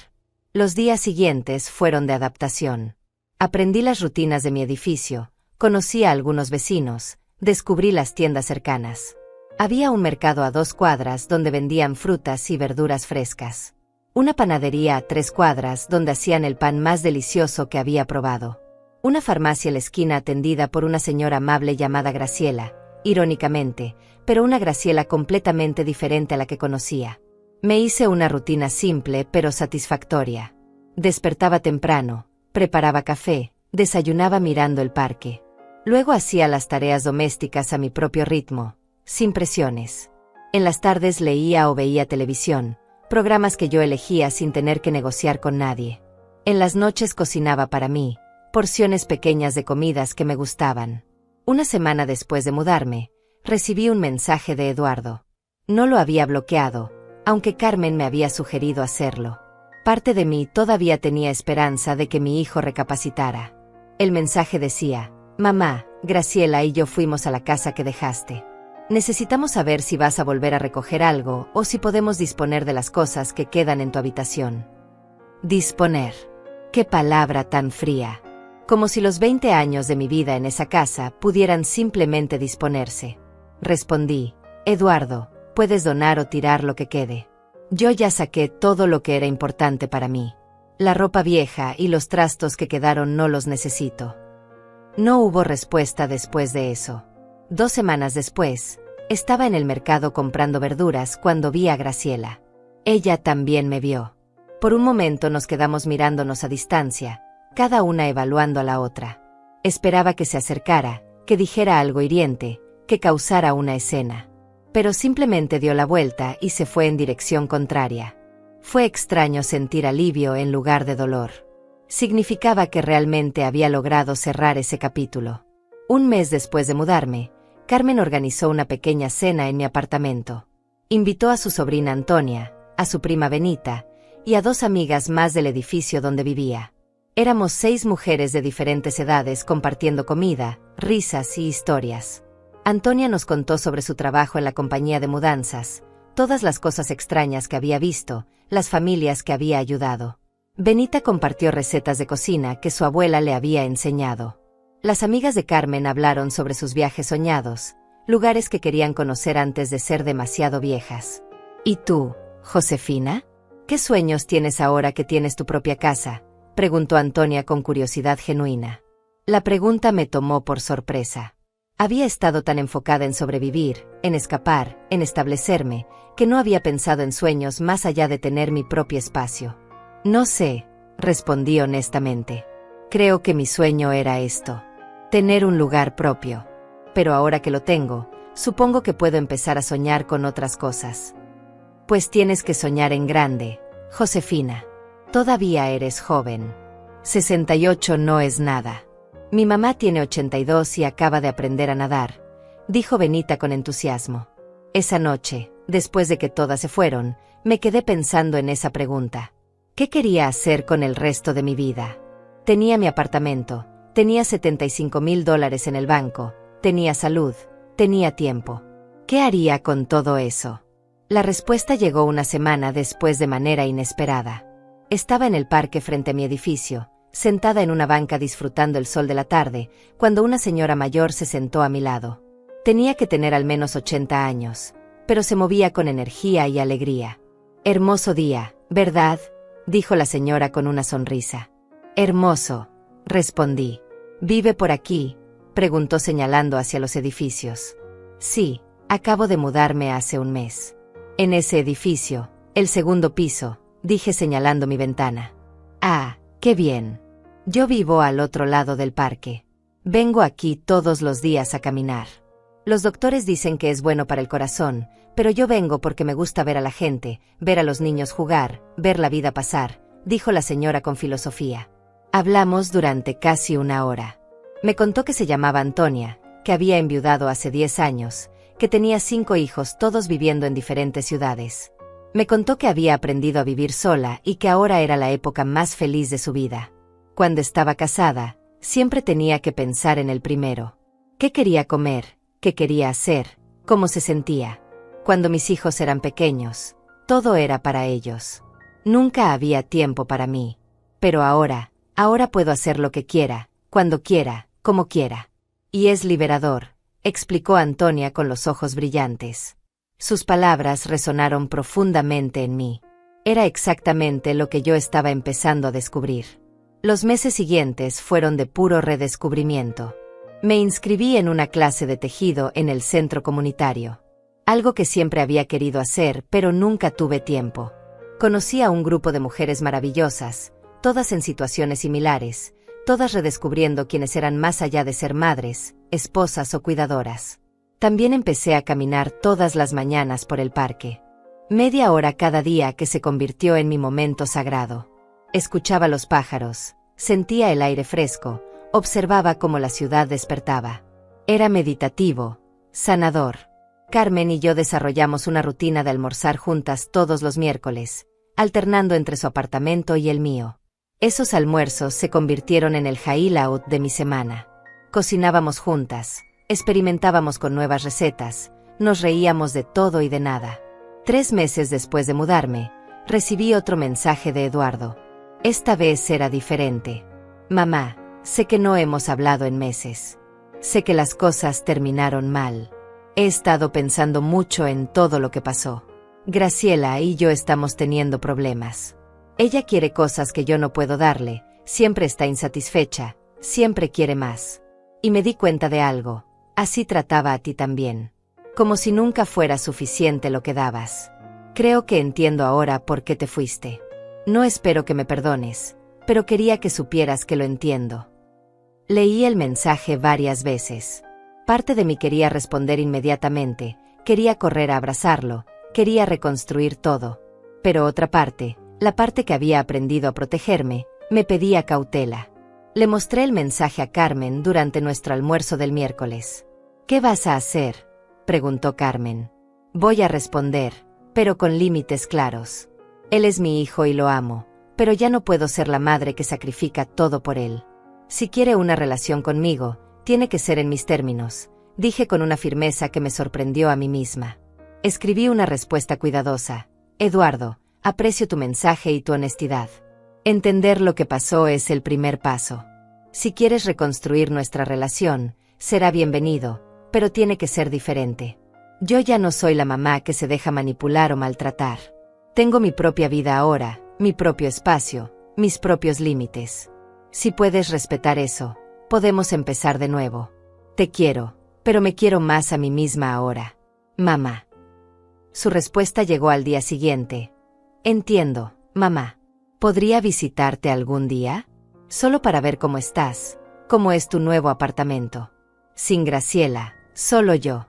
Los días siguientes fueron de adaptación. Aprendí las rutinas de mi edificio, conocí a algunos vecinos, descubrí las tiendas cercanas. Había un mercado a 2 cuadras donde vendían frutas y verduras frescas. Una panadería a 3 cuadras donde hacían el pan más delicioso que había probado. Una farmacia a la esquina atendida por una señora amable llamada Graciela, irónicamente, pero una Graciela completamente diferente a la que conocía. Me hice una rutina simple pero satisfactoria. Despertaba temprano, preparaba café, desayunaba mirando el parque. Luego hacía las tareas domésticas a mi propio ritmo, sin presiones. En las tardes leía o veía televisión, programas que yo elegía sin tener que negociar con nadie. En las noches cocinaba para mí, porciones pequeñas de comidas que me gustaban. Una semana después de mudarme, recibí un mensaje de Eduardo. No lo había bloqueado, aunque Carmen me había sugerido hacerlo. Parte de mí todavía tenía esperanza de que mi hijo recapacitara. El mensaje decía: «Mamá, Graciela y yo fuimos a la casa que dejaste. Necesitamos saber si vas a volver a recoger algo o si podemos disponer de las cosas que quedan en tu habitación». Disponer. ¡Qué palabra tan fría! Como si los 20 años de mi vida en esa casa pudieran simplemente disponerse. Respondí: «Eduardo, puedes donar o tirar lo que quede. Yo ya saqué todo lo que era importante para mí. La ropa vieja y los trastos que quedaron no los necesito». No hubo respuesta después de eso. 2 semanas después, estaba en el mercado comprando verduras cuando vi a Graciela. Ella también me vio. Por un momento nos quedamos mirándonos a distancia, cada una evaluando a la otra. Esperaba que se acercara, que dijera algo hiriente, que causara una escena. Pero simplemente dio la vuelta y se fue en dirección contraria. Fue extraño sentir alivio en lugar de dolor. Significaba que realmente había logrado cerrar ese capítulo. Un mes después de mudarme, Carmen organizó una pequeña cena en mi apartamento. Invitó a su sobrina Antonia, a su prima Benita, y a 2 amigas más del edificio donde vivía. Éramos 6 mujeres de diferentes edades compartiendo comida, risas y historias. Antonia nos contó sobre su trabajo en la compañía de mudanzas, todas las cosas extrañas que había visto, las familias que había ayudado. Benita compartió recetas de cocina que su abuela le había enseñado. Las amigas de Carmen hablaron sobre sus viajes soñados, lugares que querían conocer antes de ser demasiado viejas. ¿Y tú, Josefina? ¿Qué sueños tienes ahora que tienes tu propia casa?, preguntó Antonia con curiosidad genuina. La pregunta me tomó por sorpresa. Había estado tan enfocada en sobrevivir, en escapar, en establecerme, que no había pensado en sueños más allá de tener mi propio espacio. No sé, respondí honestamente. Creo que mi sueño era esto: tener un lugar propio. Pero ahora que lo tengo, supongo que puedo empezar a soñar con otras cosas. Pues tienes que soñar en grande, Josefina. Todavía eres joven. 68 no es nada. Mi mamá tiene 82 y acaba de aprender a nadar, dijo Benita con entusiasmo. Esa noche, después de que todas se fueron, me quedé pensando en esa pregunta. ¿Qué quería hacer con el resto de mi vida? Tenía mi apartamento, tenía $75,000 en el banco, tenía salud, tenía tiempo. ¿Qué haría con todo eso? La respuesta llegó una semana después de manera inesperada. Estaba en el parque frente a mi edificio, sentada en una banca disfrutando el sol de la tarde, cuando una señora mayor se sentó a mi lado. Tenía que tener al menos 80 años, pero se movía con energía y alegría. Hermoso día, ¿verdad?, dijo la señora con una sonrisa. Hermoso, respondí. ¿Vive por aquí?, Preguntó señalando hacia los edificios. Sí, acabo de mudarme hace un mes. En ese edificio, el segundo piso, dije señalando mi ventana. Ah, qué bien. Yo vivo al otro lado del parque. Vengo aquí todos los días a caminar. Los doctores dicen que es bueno para el corazón, pero yo vengo porque me gusta ver a la gente, ver a los niños jugar, ver la vida pasar, dijo la señora con filosofía. Hablamos durante casi una hora. Me contó que se llamaba Antonia, que había enviudado hace 10 años, que tenía 5 hijos todos viviendo en diferentes ciudades. Me contó que había aprendido a vivir sola y que ahora era la época más feliz de su vida. Cuando estaba casada, siempre tenía que pensar en el primero. ¿Qué quería comer? ¿Qué quería hacer? ¿Cómo se sentía? Cuando mis hijos eran pequeños, todo era para ellos. Nunca había tiempo para mí. Pero ahora puedo hacer lo que quiera, cuando quiera, como quiera. Y es liberador, explicó Antonia con los ojos brillantes. Sus palabras resonaron profundamente en mí. Era exactamente lo que yo estaba empezando a descubrir. Los meses siguientes fueron de puro redescubrimiento. Me inscribí en una clase de tejido en el centro comunitario. Algo que siempre había querido hacer, pero nunca tuve tiempo. Conocí a un grupo de mujeres maravillosas, todas en situaciones similares, todas redescubriendo quiénes eran más allá de ser madres, esposas o cuidadoras. También empecé a caminar todas las mañanas por el parque. Media hora cada día que se convirtió en mi momento sagrado. Escuchaba los pájaros, sentía el aire fresco, observaba cómo la ciudad despertaba. Era meditativo, sanador. Carmen y yo desarrollamos una rutina de almorzar juntas todos los miércoles, alternando entre su apartamento y el mío. Esos almuerzos se convirtieron en el highlight de mi semana. Cocinábamos juntas, experimentábamos con nuevas recetas, nos reíamos de todo y de nada. 3 meses después de mudarme, recibí otro mensaje de Eduardo. Esta vez era diferente. Mamá, sé que no hemos hablado en meses. Sé que las cosas terminaron mal. He estado pensando mucho en todo lo que pasó. Graciela y yo estamos teniendo problemas. Ella quiere cosas que yo no puedo darle, siempre está insatisfecha, siempre quiere más. Y me di cuenta de algo, así trataba a ti también. Como si nunca fuera suficiente lo que dabas. Creo que entiendo ahora por qué te fuiste. No espero que me perdones, pero quería que supieras que lo entiendo. Leí el mensaje varias veces. Parte de mí quería responder inmediatamente, quería correr a abrazarlo, quería reconstruir todo. Pero otra parte, la parte que había aprendido a protegerme, me pedía cautela. Le mostré el mensaje a Carmen durante nuestro almuerzo del miércoles. ¿Qué vas a hacer?, preguntó Carmen. Voy a responder, pero con límites claros. Él es mi hijo y lo amo, pero ya no puedo ser la madre que sacrifica todo por él. Si quiere una relación conmigo, tiene que ser en mis términos, dije con una firmeza que me sorprendió a mí misma. Escribí una respuesta cuidadosa. Eduardo, aprecio tu mensaje y tu honestidad. Entender lo que pasó es el primer paso. Si quieres reconstruir nuestra relación, será bienvenido, pero tiene que ser diferente. Yo ya no soy la mamá que se deja manipular o maltratar. Tengo mi propia vida ahora, mi propio espacio, mis propios límites. Si puedes respetar eso, podemos empezar de nuevo. Te quiero, pero me quiero más a mí misma ahora. Mamá. Su respuesta llegó al día siguiente. Entiendo, mamá. ¿Podría visitarte algún día? Solo para ver cómo estás, cómo es tu nuevo apartamento. Sin Graciela, solo yo.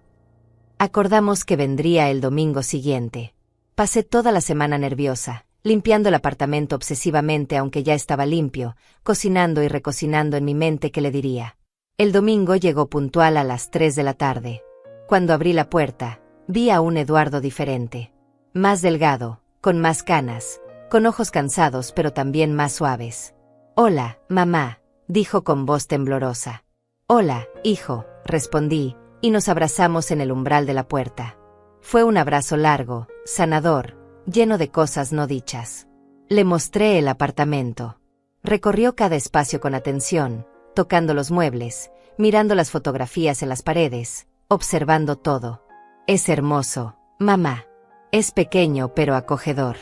Acordamos que vendría el domingo siguiente. Pasé toda la semana nerviosa, limpiando el apartamento obsesivamente aunque ya estaba limpio, cocinando y recocinando en mi mente qué le diría. El domingo llegó puntual a las 3 de la tarde. Cuando abrí la puerta, vi a un Eduardo diferente. Más delgado, con más canas, con ojos cansados pero también más suaves. Hola, mamá, dijo con voz temblorosa. Hola, hijo, respondí, y nos abrazamos en el umbral de la puerta. Fue un abrazo largo, sanador, lleno de cosas no dichas. Le mostré el apartamento. Recorrió cada espacio con atención, tocando los muebles, mirando las fotografías en las paredes, observando todo. Es hermoso, mamá. Es pequeño pero acogedor.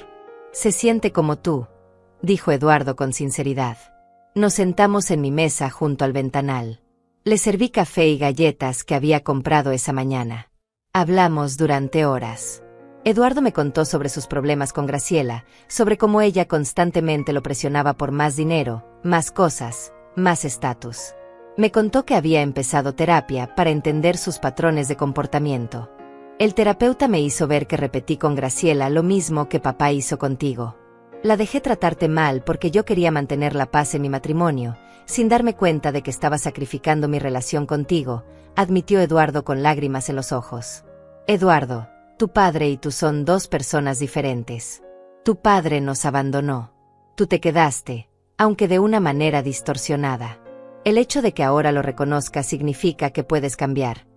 Se siente como tú, dijo Eduardo con sinceridad. Nos sentamos en mi mesa junto al ventanal. Le serví café y galletas que había comprado esa mañana. Hablamos durante horas. Eduardo me contó sobre sus problemas con Graciela, sobre cómo ella constantemente lo presionaba por más dinero, más cosas, más estatus. Me contó que había empezado terapia para entender sus patrones de comportamiento. El terapeuta me hizo ver que repetí con Graciela lo mismo que papá hizo contigo. La dejé tratarte mal porque yo quería mantener la paz en mi matrimonio, sin darme cuenta de que estaba sacrificando mi relación contigo, admitió Eduardo con lágrimas en los ojos. Eduardo, tu padre y tú son dos personas diferentes. Tu padre nos abandonó. Tú te quedaste, aunque de una manera distorsionada. El hecho de que ahora lo reconozcas significa que puedes cambiar,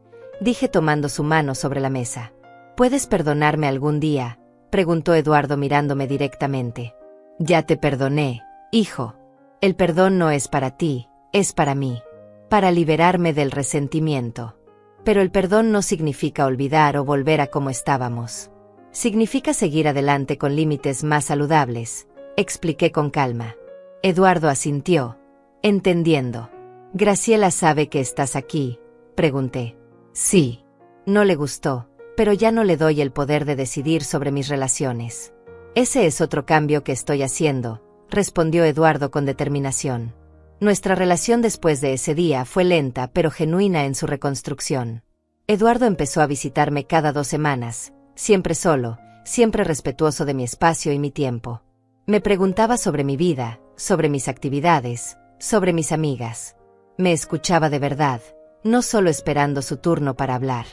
dije tomando su mano sobre la mesa. ¿Puedes perdonarme algún día?, preguntó Eduardo mirándome directamente. Ya te perdoné, hijo. El perdón no es para ti, es para mí. Para liberarme del resentimiento. Pero el perdón no significa olvidar o volver a como estábamos. Significa seguir adelante con límites más saludables, expliqué con calma. Eduardo asintió, entendiendo. ¿Graciela sabe que estás aquí?, pregunté. Sí. No le gustó, pero ya no le doy el poder de decidir sobre mis relaciones. Ese es otro cambio que estoy haciendo, respondió Eduardo con determinación. Nuestra relación después de ese día fue lenta pero genuina en su reconstrucción. Eduardo empezó a visitarme cada 2 semanas, siempre solo, siempre respetuoso de mi espacio y mi tiempo. Me preguntaba sobre mi vida, sobre mis actividades, sobre mis amigas. Me escuchaba de verdad, no solo esperando su turno para hablar.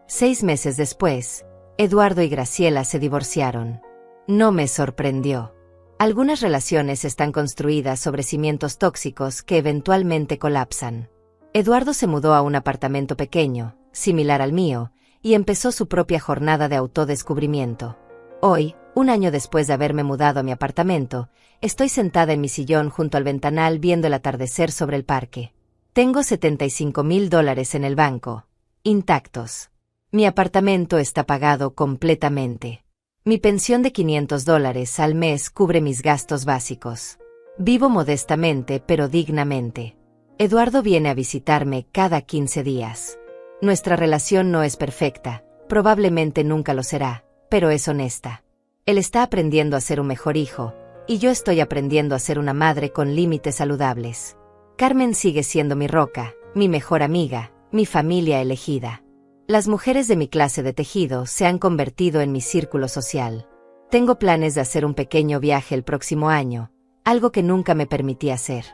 6 meses después, Eduardo y Graciela se divorciaron. No me sorprendió. Algunas relaciones están construidas sobre cimientos tóxicos que eventualmente colapsan. Eduardo se mudó a un apartamento pequeño, similar al mío, y empezó su propia jornada de autodescubrimiento. Hoy, 1 año después de haberme mudado a mi apartamento, estoy sentada en mi sillón junto al ventanal viendo el atardecer sobre el parque. Tengo $75,000 en el banco, intactos. Mi apartamento está pagado completamente. Mi pensión de $500 al mes cubre mis gastos básicos. Vivo modestamente pero dignamente. Eduardo viene a visitarme cada 15 días. Nuestra relación no es perfecta, probablemente nunca lo será, pero es honesta. Él está aprendiendo a ser un mejor hijo, y yo estoy aprendiendo a ser una madre con límites saludables. Carmen sigue siendo mi roca, mi mejor amiga, mi familia elegida. Las mujeres de mi clase de tejido se han convertido en mi círculo social. Tengo planes de hacer un pequeño viaje el próximo año, algo que nunca me permití hacer.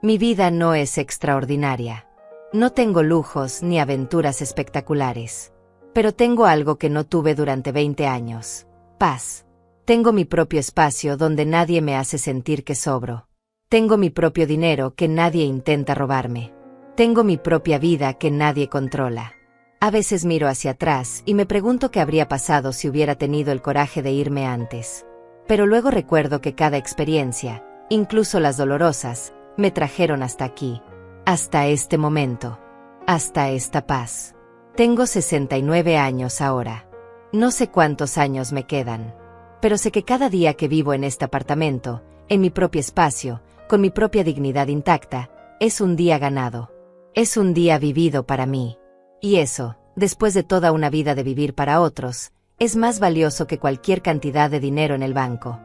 Mi vida no es extraordinaria. No tengo lujos ni aventuras espectaculares. Pero tengo algo que no tuve durante 20 años. Paz. Tengo mi propio espacio donde nadie me hace sentir que sobro. Tengo mi propio dinero que nadie intenta robarme. Tengo mi propia vida que nadie controla. A veces miro hacia atrás y me pregunto qué habría pasado si hubiera tenido el coraje de irme antes. Pero luego recuerdo que cada experiencia, incluso las dolorosas, me trajeron hasta aquí. Hasta este momento. Hasta esta paz. Tengo 69 años ahora. No sé cuántos años me quedan. Pero sé que cada día que vivo en este apartamento, en mi propio espacio, con mi propia dignidad intacta, es un día ganado. Es un día vivido para mí. Y eso, después de toda una vida de vivir para otros, es más valioso que cualquier cantidad de dinero en el banco.